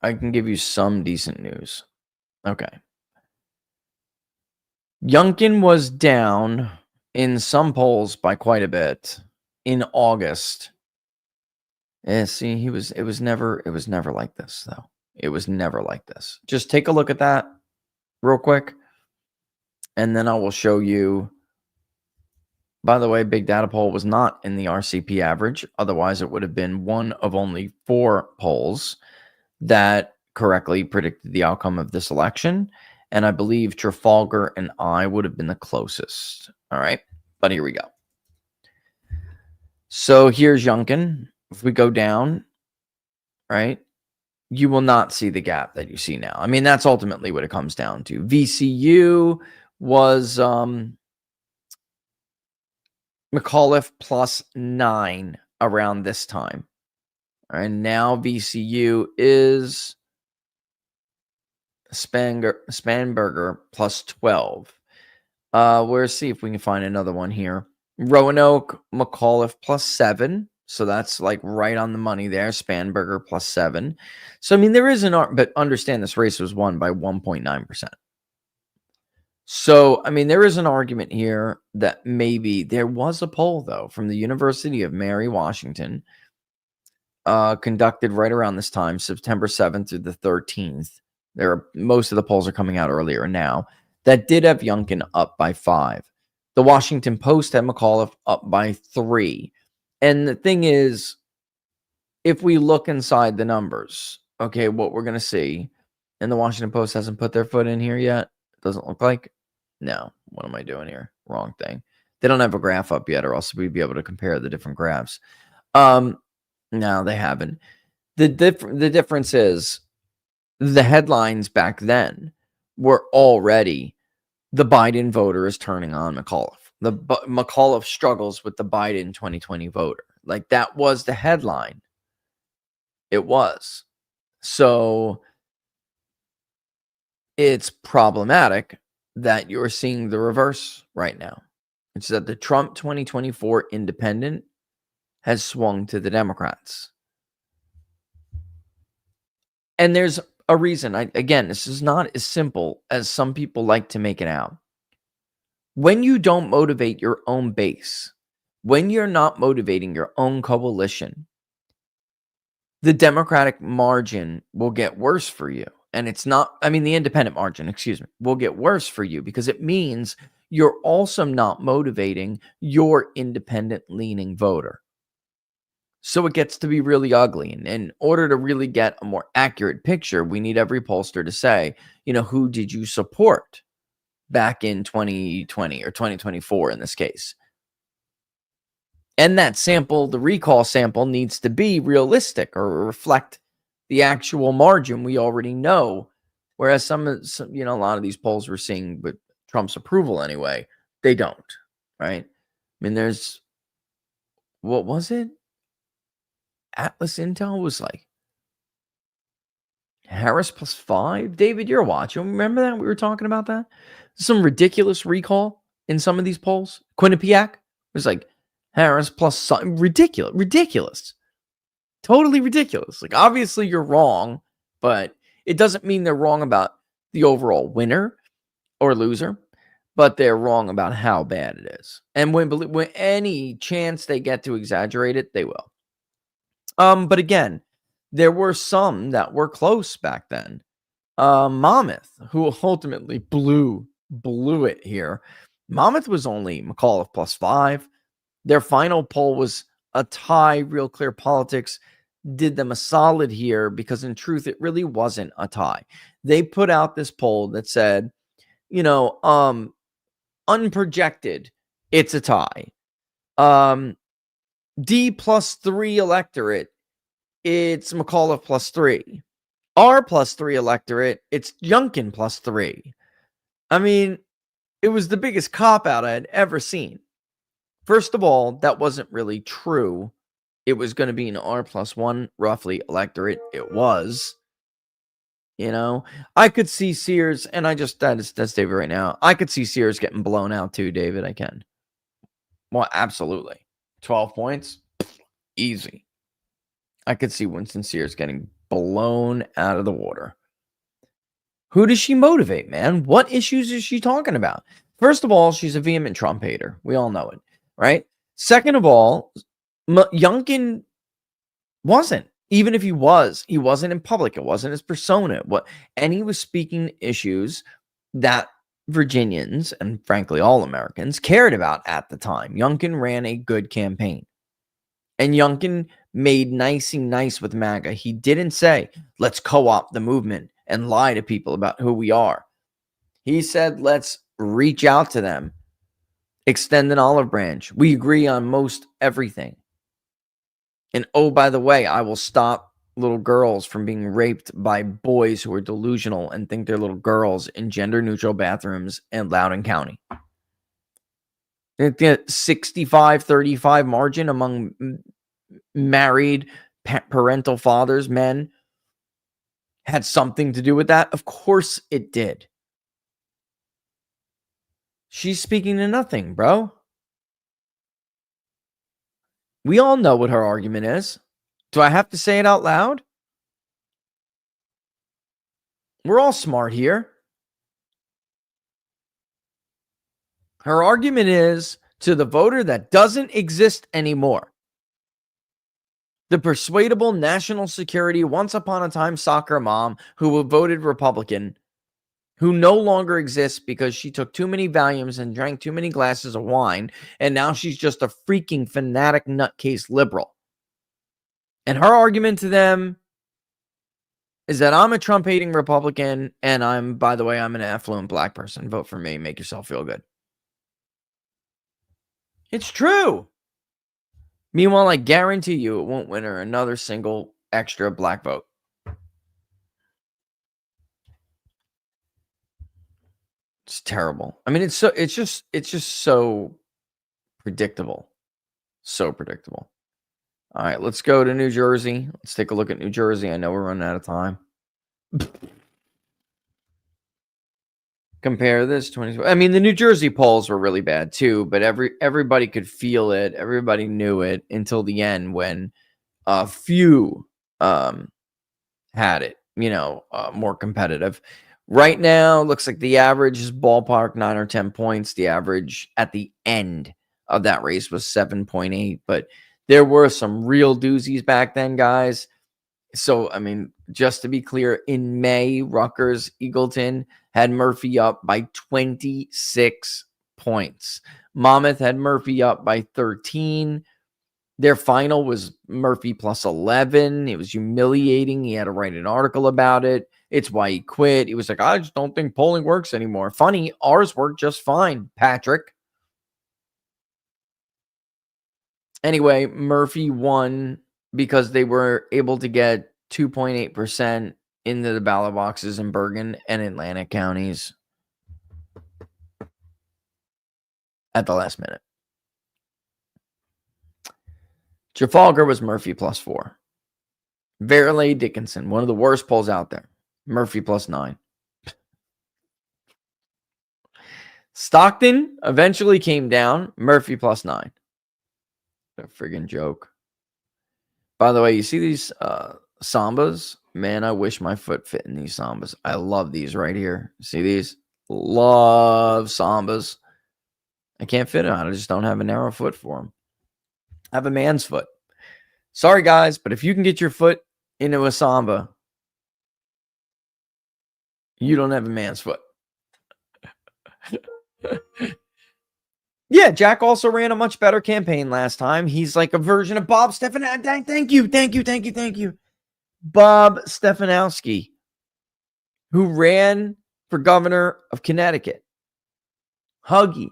I can give you some decent news. Okay. Youngkin was down in some polls by quite a bit in August. Yeah, see, it was never like this, though. It was never like this. Just take a look at that real quick. And then I will show you. By the way, Big Data Poll was not in the RCP average. Otherwise, it would have been one of only 4 polls that correctly predicted the outcome of this election. And I believe Trafalgar and I would have been the closest. All right. But here we go. So here's Youngkin. If we go down, right, you will not see the gap that you see now. I mean, that's ultimately what it comes down to. VCU was McAuliffe +9 around this time. And now VCU is Spanberger +12. We'll see if we can find another one here. Roanoke, McAuliffe +7. So that's like right on the money there. Spanberger +7. So, I mean, there is but understand this race was won by 1.9%. So, I mean, there is an argument here that maybe there was a poll, though, from the University of Mary Washington, conducted right around this time, September 7th through the 13th. Most of the polls are coming out earlier now, that did have Youngkin up by 5. The Washington Post had McAuliffe up by 3. And the thing is, if we look inside the numbers, okay, what we're going to see And the Washington Post hasn't put their foot in here yet. Doesn't look like. No. What am I doing here? Wrong thing. They don't have a graph up yet, or else we'd be able to compare the different graphs. No, they haven't. The difference is the headlines back then were already the Biden voter is turning on McAuliffe. McAuliffe struggles with the Biden 2020 voter. Like, that was the headline. It was. So it's problematic that you're seeing the reverse right now. It's that the Trump 2024 independent has swung to the Democrats. And there's a reason. Again, this is not as simple as some people like to make it out. When you don't motivate your own base, when you're not motivating your own coalition, the Democratic margin will get worse for you. And it's not, I mean, the independent margin, will get worse for you because it means you're also not motivating your independent leaning voter. So it gets to be really ugly. And in order to really get a more accurate picture, we need every pollster to say, who did you support back in 2020 or 2024 in this case? And that sample, the recall sample, needs to be realistic or reflect the actual margin we already know. Whereas some a lot of these polls we're seeing with Trump's approval anyway, they don't, right? I mean, there's, what was it? Atlas Intel was like Harris +5. David, you're watching. Remember that? We were talking about that. Some ridiculous recall in some of these polls. Quinnipiac was like Harris plus something. Ridiculous. Totally ridiculous. Like, obviously you're wrong, but it doesn't mean they're wrong about the overall winner or loser, but they're wrong about how bad it is. And when any chance they get to exaggerate it, they will. But again, there were some that were close back then. Monmouth, who ultimately blew it here. Monmouth was only McAuliffe +5. Their final poll was a tie. Real Clear Politics did them a solid here because in truth, it really wasn't a tie. They put out this poll that said, unprojected, it's a tie. D +3 electorate, it's McAuliffe +3. R +3 electorate, it's Youngkin +3. I mean, it was the biggest cop-out I had ever seen. First of all, that wasn't really true. It was going to be an R +1 roughly electorate. It was. I could see Sears, and that's David right now. I could see Sears getting blown out too, David. I can. Well, absolutely. 12 points? Easy. I could see Winston Sears getting blown out of the water. Who does she motivate, man? What issues is she talking about? First of all, she's a vehement Trump hater. We all know it, right? Second of all, Youngkin wasn't. Even if he wasn't in public. It wasn't his persona. And he was speaking issues that Virginians and frankly all Americans cared about at the time. Youngkin ran a good campaign. And Youngkin made nice with MAGA. He didn't say, let's co-opt the movement and lie to people about who we are. He said, let's reach out to them, extend an olive branch. We agree on most everything. And oh, by the way, I will stop little girls from being raped by boys who are delusional and think they're little girls in gender-neutral bathrooms in Loudoun County. The 65-35 margin among married parental fathers, men, had something to do with that? Of course it did. She's speaking to nothing, bro. We all know what her argument is. Do I have to say it out loud? We're all smart here. Her argument is to the voter that doesn't exist anymore. The persuadable national security, once upon a time soccer mom who voted Republican, who no longer exists because she took too many Valiums and drank too many glasses of wine, and now she's just a freaking fanatic nutcase liberal. And her argument to them is that I'm a Trump hating Republican, and by the way, I'm an affluent black person. Vote for me. Make yourself feel good. It's true. Meanwhile, I guarantee you it won't win her another single extra black vote. It's terrible. I mean, it's just so predictable. So predictable. All right, let's go to New Jersey. Let's take a look at New Jersey. I know we're running out of time. Compare this 20. I mean, the New Jersey polls were really bad too, but everybody could feel it. Everybody knew it until the end when a few had it, more competitive. Right now, looks like the average is ballpark 9 or 10 points. The average at the end of that race was 7.8, but there were some real doozies back then, guys. So, I mean, just to be clear, in May, Rutgers, Eagleton had Murphy up by 26 points. Monmouth had Murphy up by 13. Their final was Murphy plus 11. It was humiliating. He had to write an article about it. It's why he quit. He was like, I just don't think polling works anymore. Funny, ours worked just fine, Patrick. Anyway, Murphy won because they were able to get 2.8% into the ballot boxes in Bergen and Atlantic counties at the last minute. Trafalgar was Murphy plus 4. Verley Dickinson, one of the worst polls out there. Murphy plus 9. Stockton eventually came down. Murphy plus 9. A friggin' joke. By the way, you see these Sambas? Man, I wish my foot fit in these Sambas. I love these right here. See these? Love Sambas. I can't fit them. I just don't have a narrow foot for them. I have a man's foot. Sorry, guys, but if you can get your foot into a Samba, you don't have a man's foot. Yeah, Jack also ran a much better campaign last time. He's like a version of Bob Stefanowski. Thank you. Bob Stefanowski, who ran for governor of Connecticut. Huggy.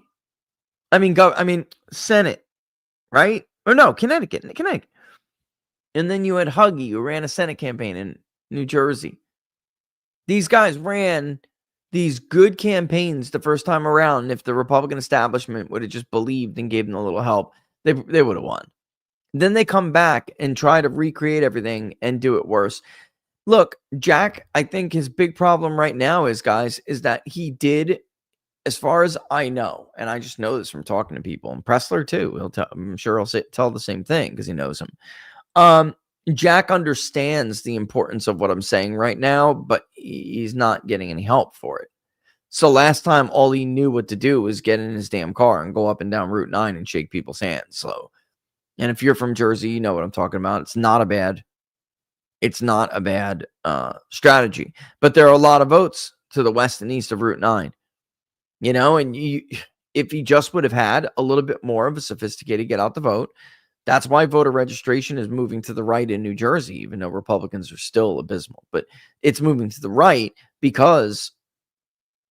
I mean, Senate, right? Or no, Connecticut. And then you had Huggy, who ran a Senate campaign in New Jersey. These guys ran these good campaigns the first time around. If the Republican establishment would have just believed and gave them a little help, they would have won. Then they come back and try to recreate everything and do it worse. Look, Jack, I think his big problem right now is that he did, as far as I know, and I just know this from talking to people, and Pressler too. I'm sure he'll tell the same thing because he knows him. Jack understands the importance of what I'm saying right now, but he's not getting any help for it. So last time, all he knew what to do was get in his damn car and go up and down Route 9 and shake people's hands. So, and if you're from Jersey, you know what I'm talking about. It's not a bad strategy, but there are a lot of votes to the west and east of Route 9, and if he just would have had a little bit more of a sophisticated get out the vote. That's why voter registration is moving to the right in New Jersey, even though Republicans are still abysmal. But it's moving to the right because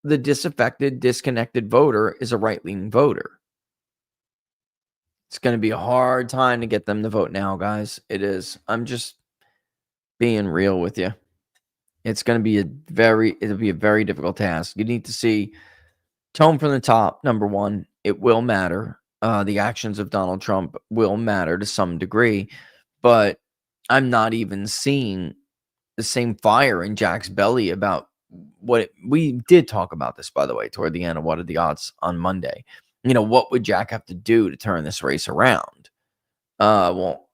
the disaffected, disconnected voter is a right-leaning voter. It's going to be a hard time to get them to vote now, guys. It is. I'm just being real with you. It's going to be it'll be a very difficult task. You need to see tone from the top, number one. It will matter. The actions of Donald Trump will matter to some degree, but I'm not even seeing the same fire in Jack's belly about we did talk about this, by the way, toward the end of What Are the Odds on Monday. What would Jack have to do to turn this race around? Well,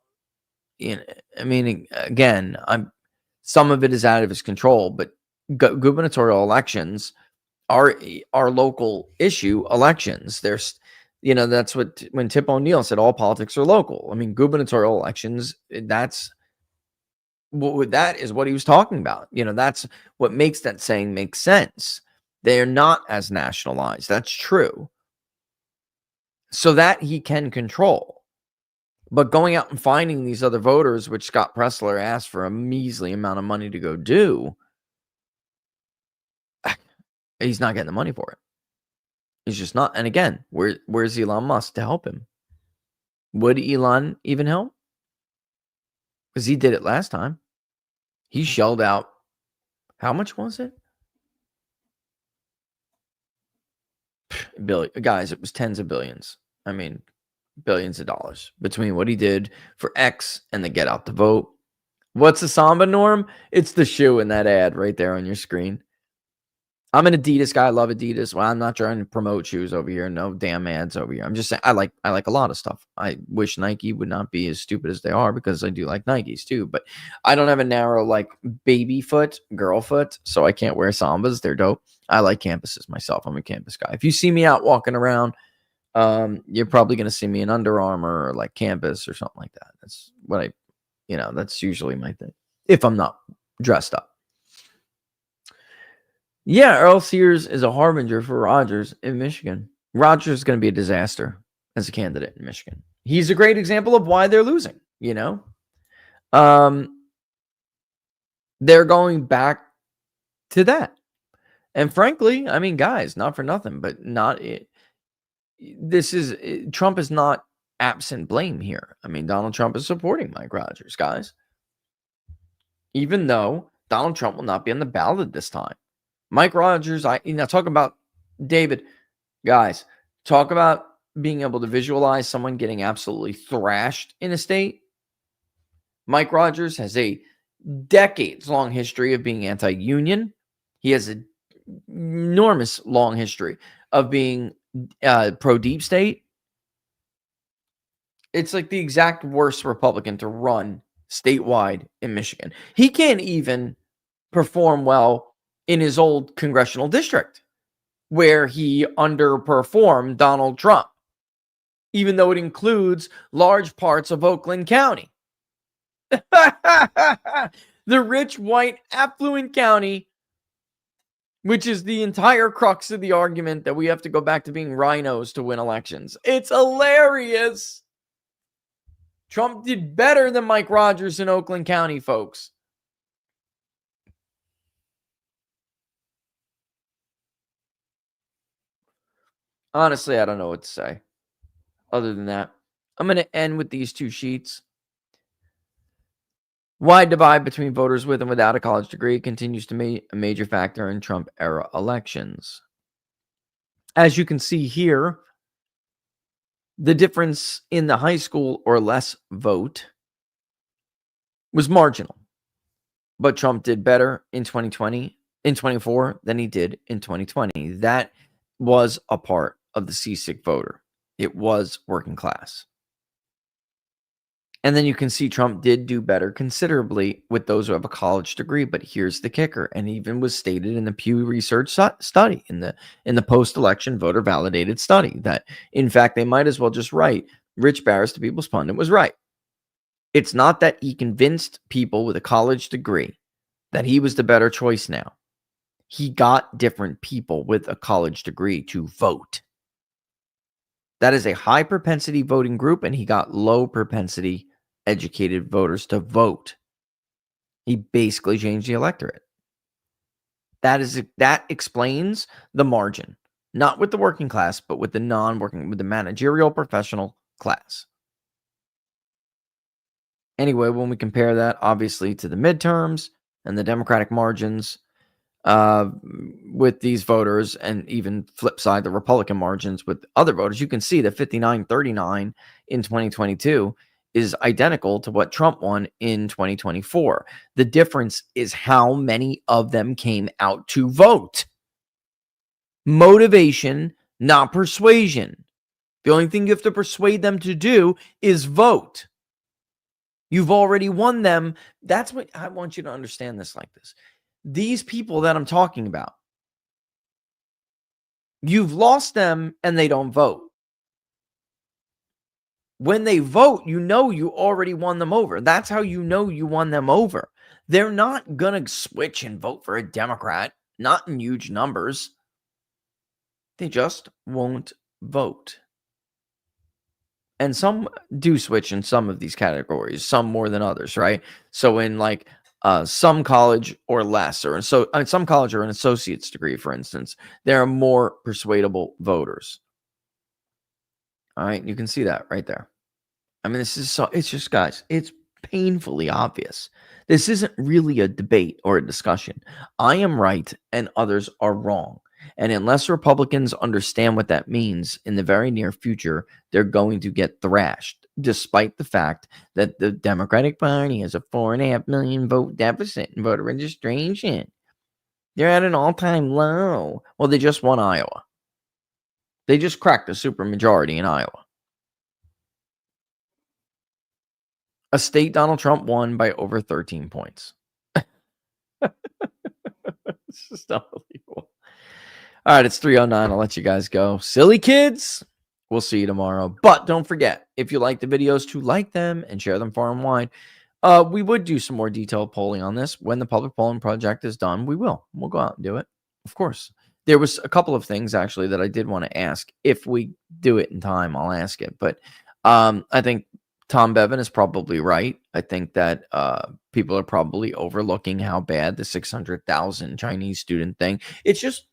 I mean, again, some of it is out of his control, but gubernatorial elections are local issue elections. There's that's when Tip O'Neill said all politics are local. I mean, gubernatorial elections, that is what he was talking about. That's what makes that saying make sense. They're not as nationalized. That's true. So that he can control. But going out and finding these other voters, which Scott Pressler asked for a measly amount of money to go do, he's not getting the money for it. He's just not. And again, where's Elon Musk to help him? Would Elon even help? Because he did it last time. He shelled out, how much was it? Guys, it was tens of billions. I mean, billions of dollars between what he did for X and the get out the vote. What's the Samba, Norm? It's the shoe in that ad right there on your screen. I'm an Adidas guy. I love Adidas. Well, I'm not trying to promote shoes over here. No damn ads over here. I'm just saying I like a lot of stuff. I wish Nike would not be as stupid as they are, because I do like Nikes too. But I don't have a narrow like baby foot, girl foot, so I can't wear Sambas. They're dope. I like campuses myself. I'm a campus guy. If you see me out walking around, you're probably going to see me in Under Armour or like Campus or something like that. That's what that's usually my thing if I'm not dressed up. Yeah, Earl Sears is a harbinger for Rogers in Michigan. Rogers is going to be a disaster as a candidate in Michigan. He's a great example of why they're losing, They're going back to that. And frankly, I mean, guys, not for nothing, but Trump is not absent blame here. I mean, Donald Trump is supporting Mike Rogers, guys. Even though Donald Trump will not be on the ballot this time. Mike Rogers, talk about David, guys, talk about being able to visualize someone getting absolutely thrashed in a state. Mike Rogers has a decades-long history of being anti-union. He has an enormous long history of being pro-deep state. It's like the exact worst Republican to run statewide in Michigan. He can't even perform well in his old congressional district, where he underperformed Donald Trump, even though it includes large parts of Oakland County. The rich, white, affluent county, which is the entire crux of the argument that we have to go back to being rhinos to win elections. It's hilarious. Trump did better than Mike Rogers in Oakland County, folks. Honestly, I don't know what to say other than that. I'm going to end with these two sheets. Wide divide between voters with and without a college degree continues to be a major factor in Trump-era elections. As you can see here, the difference in the high school or less vote was marginal. But Trump did better in 2024 than he did in 2020. That was a part of the seasick voter. It was working class. And then you can see Trump did do better considerably with those who have a college degree. But here's the kicker, and even was stated in the Pew Research study, in the post-election voter validated study, that in fact they might as well just write Rich Barris, the People's Pundit, was right. It's not that he convinced people with a college degree that he was the better choice now. He got different people with a college degree to vote. That is a high propensity voting group, and he got low propensity educated voters to vote. He basically changed the electorate. That explains the margin, not with the working class, but with the non-working, with the managerial professional class. Anyway, when we compare that, obviously, to the midterms and the Democratic margins with these voters, and even flip side, the Republican margins with other voters, you can see that 59-39 in 2022 is identical to what Trump won in 2024. The difference is how many of them came out to vote. Motivation, not persuasion. The only thing you have to persuade them to do is vote. You've already won them. That's what I want you to understand this like this. These people that I'm talking about, you've lost them and they don't vote. When they vote, you know you already won them over. That's how you know you won them over. They're not going to switch and vote for a Democrat, not in huge numbers. They just won't vote. And some do switch in some of these categories, some more than others, right? So in like some college or less, or so some college or an associate's degree, for instance, there are more persuadable voters. All right, you can see that right there. I mean, this is so, it's just, guys, it's painfully obvious. This isn't really a debate or a discussion. I am right and others are wrong. And unless Republicans understand what that means in the very near future, they're going to get thrashed, despite the fact that the Democratic Party has a 4.5 million vote deficit in voter registration. They're at an all-time low. Well, they just won Iowa. They just cracked a supermajority in Iowa. A state Donald Trump won by over 13 points. It's just unbelievable. All right, it's 3:09. I'll let you guys go. Silly kids. We'll see you tomorrow. But don't forget, if you like the videos, to like them and share them far and wide. We would do some more detailed polling on this. When the public polling project is done, we will. We'll go out and do it. Of course. There was a couple of things, actually, that I did want to ask. If we do it in time, I'll ask it. But I think Tom Bevan is probably right. I think that people are probably overlooking how bad the 600,000 Chinese student thing. It's just,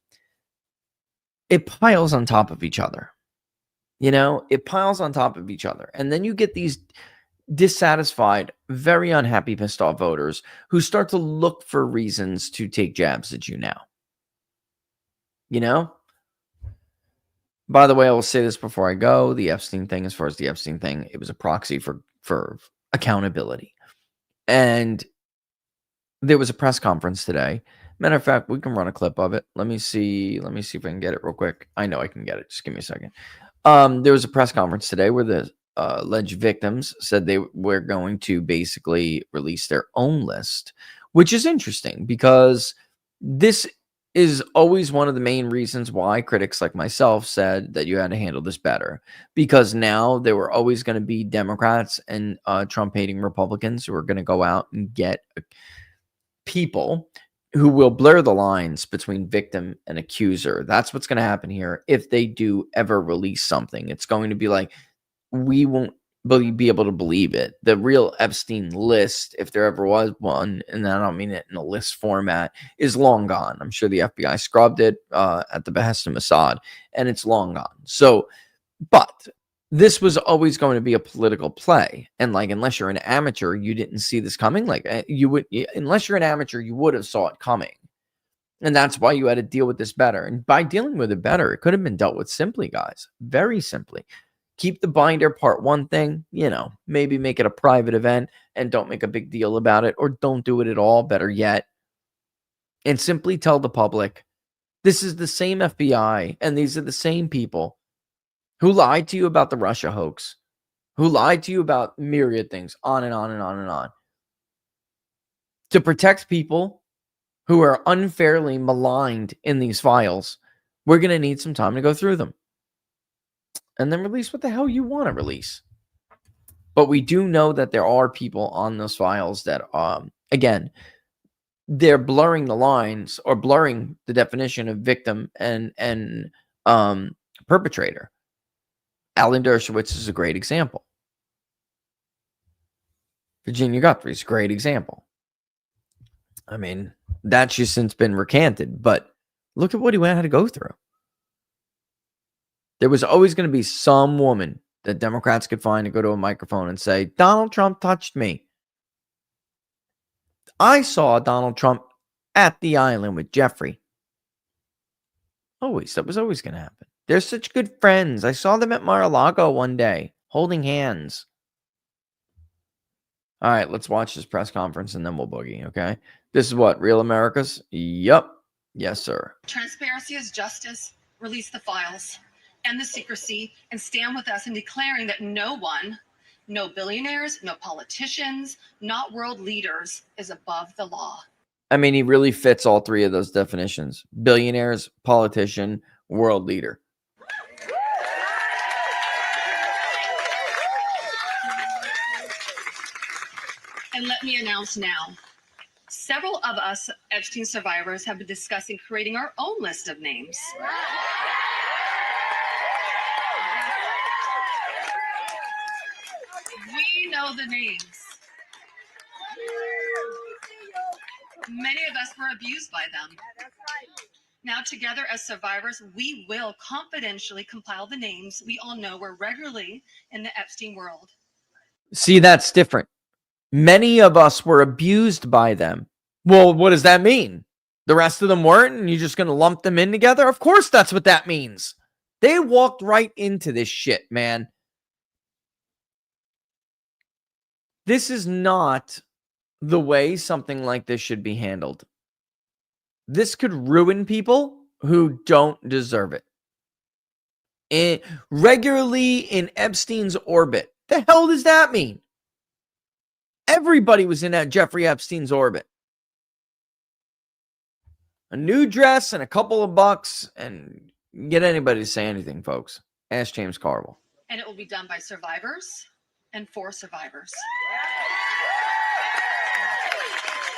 it piles on top of each other. You know, it piles on top of each other. And then you get these dissatisfied, very unhappy, pissed off voters who start to look for reasons to take jabs at you now. You know? By the way, I will say this before I go. The Epstein thing, as far as the Epstein thing, it was a proxy for accountability. And there was a press conference today. Matter of fact, we can run a clip of it. Let me see if I can get it real quick. I know I can get it. Just give me a second. There was a press conference today where the alleged victims said they were going to basically release their own list, which is interesting because this is always one of the main reasons why critics like myself said that you had to handle this better, because now there were always going to be Democrats and Trump-hating Republicans who are going to go out and get people who will blur the lines between victim and accuser. That's what's going to happen here. If they do ever release something, it's going to be like, we won't be able to believe it. The real Epstein list, if there ever was one, and I don't mean it in a list format, is long gone. I'm sure the FBI scrubbed it at the behest of Mossad, and it's long gone. So, but this was always going to be a political play. And like, unless you're an amateur, you didn't see this coming. Like unless you're an amateur, you would have saw it coming. And that's why you had to deal with this better. And by dealing with it better, it could have been dealt with simply, guys. Very simply. Keep the binder part one thing, you know, maybe make it a private event and don't make a big deal about it, or don't do it at all, better yet. And simply tell the public, this is the same FBI and these are the same people who lied to you about the Russia hoax, who lied to you about myriad things, on and on and on and on. To protect people who are unfairly maligned in these files, we're going to need some time to go through them. And then release what the hell you want to release. But we do know that there are people on those files that, again, they're blurring the lines or blurring the definition of victim and perpetrator. Alan Dershowitz is a great example. Virginia Guthrie is a great example. I mean, that's just since been recanted, but look at what he had to go through. There was always going to be some woman that Democrats could find to go to a microphone and say, Donald Trump touched me. I saw Donald Trump at the island with Jeffrey. Always. That was always going to happen. They're such good friends. I saw them at Mar-a-Lago one day, holding hands. All right, let's watch this press conference and then we'll boogie, okay? This is what? Real America's? Yup. Yes, sir. Transparency is justice. Release the files. End the secrecy and stand with us in declaring that no one, no billionaires, no politicians, not world leaders, is above the law. I mean, he really fits all three of those definitions. Billionaires, politician, world leader. And let me announce now, several of us Epstein survivors have been discussing creating our own list of names. know the names. Many of us were abused by them. Now, together as survivors, we will confidentially compile the names we all know were regularly in the Epstein world. See, that's different. Many of us were abused by them. Well, what does that mean? The rest of them weren't, and you're just going to lump them in together? Of course that's what that means. They walked right into this shit, man. This is not the way something like this should be handled. This could ruin people who don't deserve it. Regularly in Epstein's orbit. The hell does that mean? Everybody was in that Jeffrey Epstein's orbit. A new dress and a couple of bucks, and get anybody to say anything, folks. Ask James Carville. And it will be done by survivors and for survivors.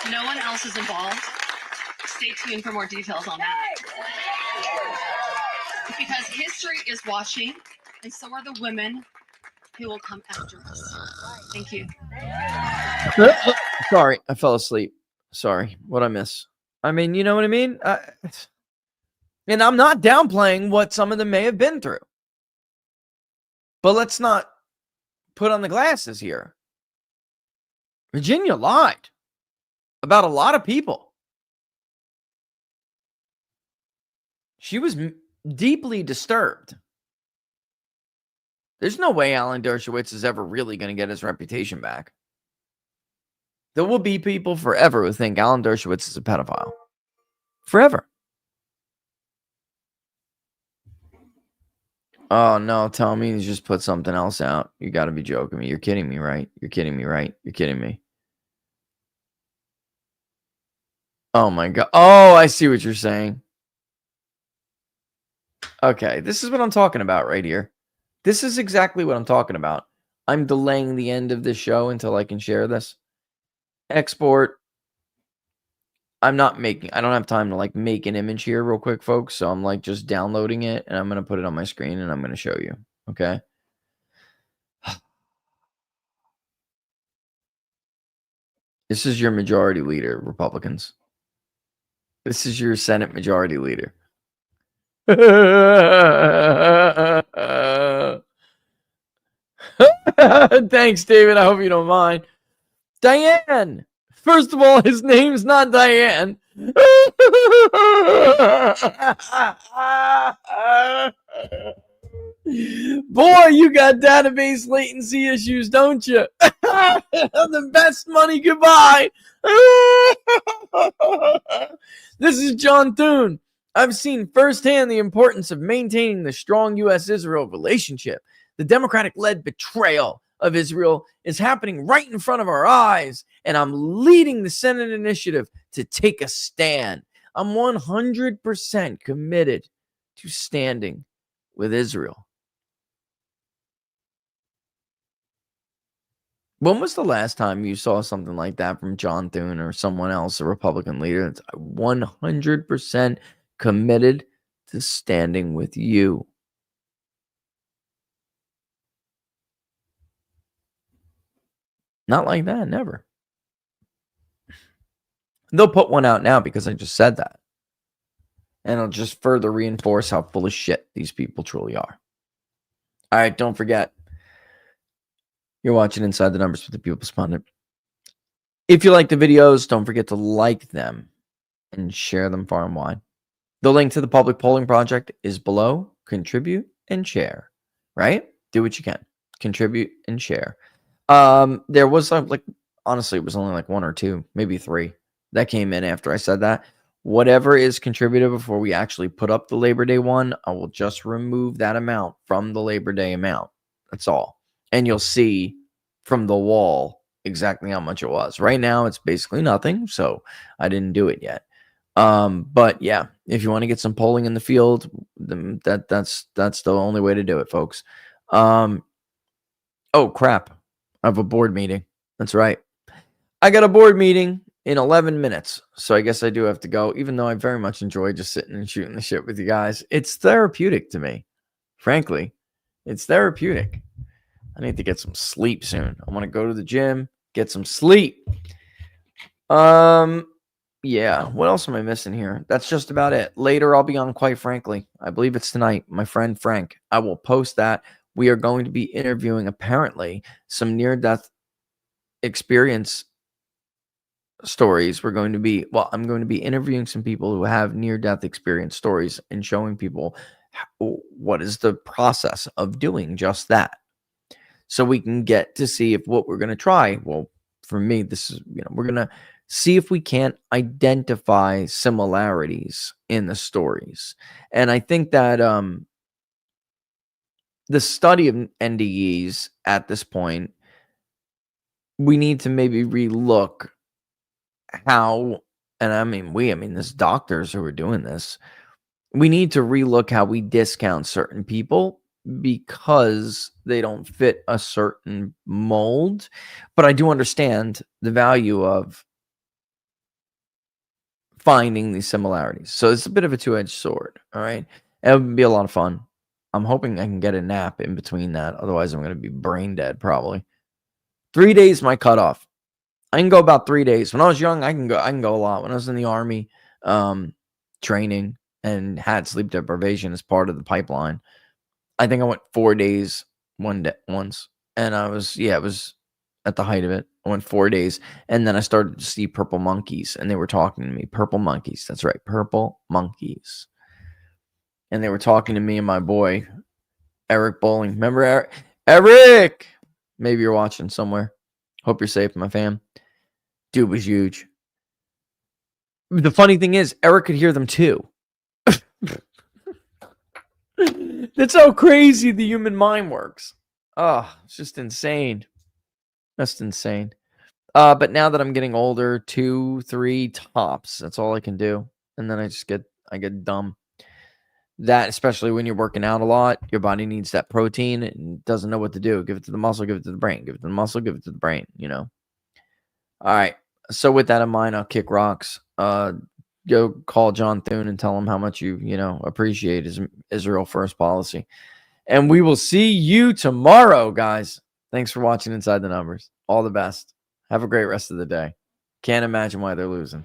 No one else is involved. Stay tuned for more details on that. Because history is watching, and so are the women who will come after us. Thank you. Sorry, I fell asleep. Sorry, what'd I miss? I mean, you know what I mean? And I'm not downplaying what some of them may have been through. But let's not put on the glasses here. Virginia lied about a lot of people. She was deeply disturbed. There's no way Alan Dershowitz is ever really going to get his reputation back. There will be people forever who think Alan Dershowitz is a pedophile. Forever. Oh, no, tell me he's just put something else out. You got to be joking me. You're kidding me, right? You're kidding me, right? You're kidding me. Oh, my God. Oh, I see what you're saying. Okay, this is what I'm talking about right here. This is exactly what I'm talking about. I'm delaying the end of this show until I can share this. Export. I don't have time to like make an image here real quick, folks. So I'm like just downloading it and I'm going to put it on my screen and I'm going to show you. Okay. This is your majority leader, Republicans. This is your Senate majority leader. Thanks, David. I hope you don't mind. Diane. First of all, his name's not Diane. Boy, you got database latency issues, don't you? The best money could buy. This is John Thune. I've seen firsthand the importance of maintaining the strong U.S.-Israel relationship. The Democratic-led betrayal of Israel is happening right in front of our eyes, and I'm leading the Senate initiative to take a stand. I'm 100% committed to standing with Israel. When was the last time you saw something like that from John Thune or someone else, a Republican leader that's 100% committed to standing with you? Not like that, never. They'll put one out now because I just said that. And it'll just further reinforce how full of shit these people truly are. All right, don't forget. You're watching Inside the Numbers with the People's Pundit. If you like the videos, don't forget to like them and share them far and wide. The link to the public polling project is below. Contribute and share. Right? Do what you can. Contribute and share. There was honestly, it was only like 1 or 2, maybe 3 that came in after I said that. Whatever is contributed before we actually put up the Labor Day one, I will just remove that amount from the Labor Day amount. That's all. And you'll see from the wall exactly how much it was. Right now, it's basically nothing, so I didn't do it yet. But yeah, if you want to get some polling in the field, that's the only way to do it, folks. Oh crap. I have a board meeting. That's right. I got a board meeting in 11 minutes. So I guess I do have to go, even though I very much enjoy just sitting and shooting the shit with you guys. It's therapeutic to me. Frankly, it's therapeutic. I need to get some sleep soon. I want to go to the gym, get some sleep. Yeah, what else am I missing here? That's just about it. Later, I'll be on, quite frankly. I believe it's tonight. My friend Frank. I will post that. We are going to be interviewing, apparently, some near-death experience stories. I'm going to be interviewing some people who have near-death experience stories and showing people what is the process of doing just that. So we can get to see if what we're going to try, well, for me, this is, we're going to see if we can't identify similarities in the stories. And I think that the study of NDEs at this point, we need to maybe relook how, and I mean, there's doctors who are doing this. We need to relook how we discount certain people because they don't fit a certain mold. But I do understand the value of finding these similarities. So it's a bit of a two-edged sword. All right. It would be a lot of fun. I'm hoping I can get a nap in between that. Otherwise, I'm going to be brain dead probably. 3 days my cutoff. I can go about 3 days. When I was young, I can go a lot. When I was in the Army, training and had sleep deprivation as part of the pipeline, I think I went 4 days once. And it was at the height of it. I went 4 days, and then I started to see purple monkeys, and they were talking to me. Purple monkeys. That's right. Purple monkeys. And they were talking to me and my boy, Eric Bowling. Remember Eric? Eric! Maybe you're watching somewhere. Hope you're safe, my fam. Dude was huge. The funny thing is, Eric could hear them too. That's how crazy the human mind works. Oh, it's just insane. That's insane. But now that I'm getting older, 2, 3 tops. That's all I can do. And then I get dumb. That, especially when you're working out a lot, your body needs that protein and doesn't know what to do. Give it to the muscle, give it to the brain, give it to the muscle, give it to the brain, All right. So with that in mind, I'll kick rocks. Go call John Thune and tell him how much you appreciate his Israel First policy. And we will see you tomorrow, guys. Thanks for watching Inside the Numbers. All the best. Have a great rest of the day. Can't imagine why they're losing.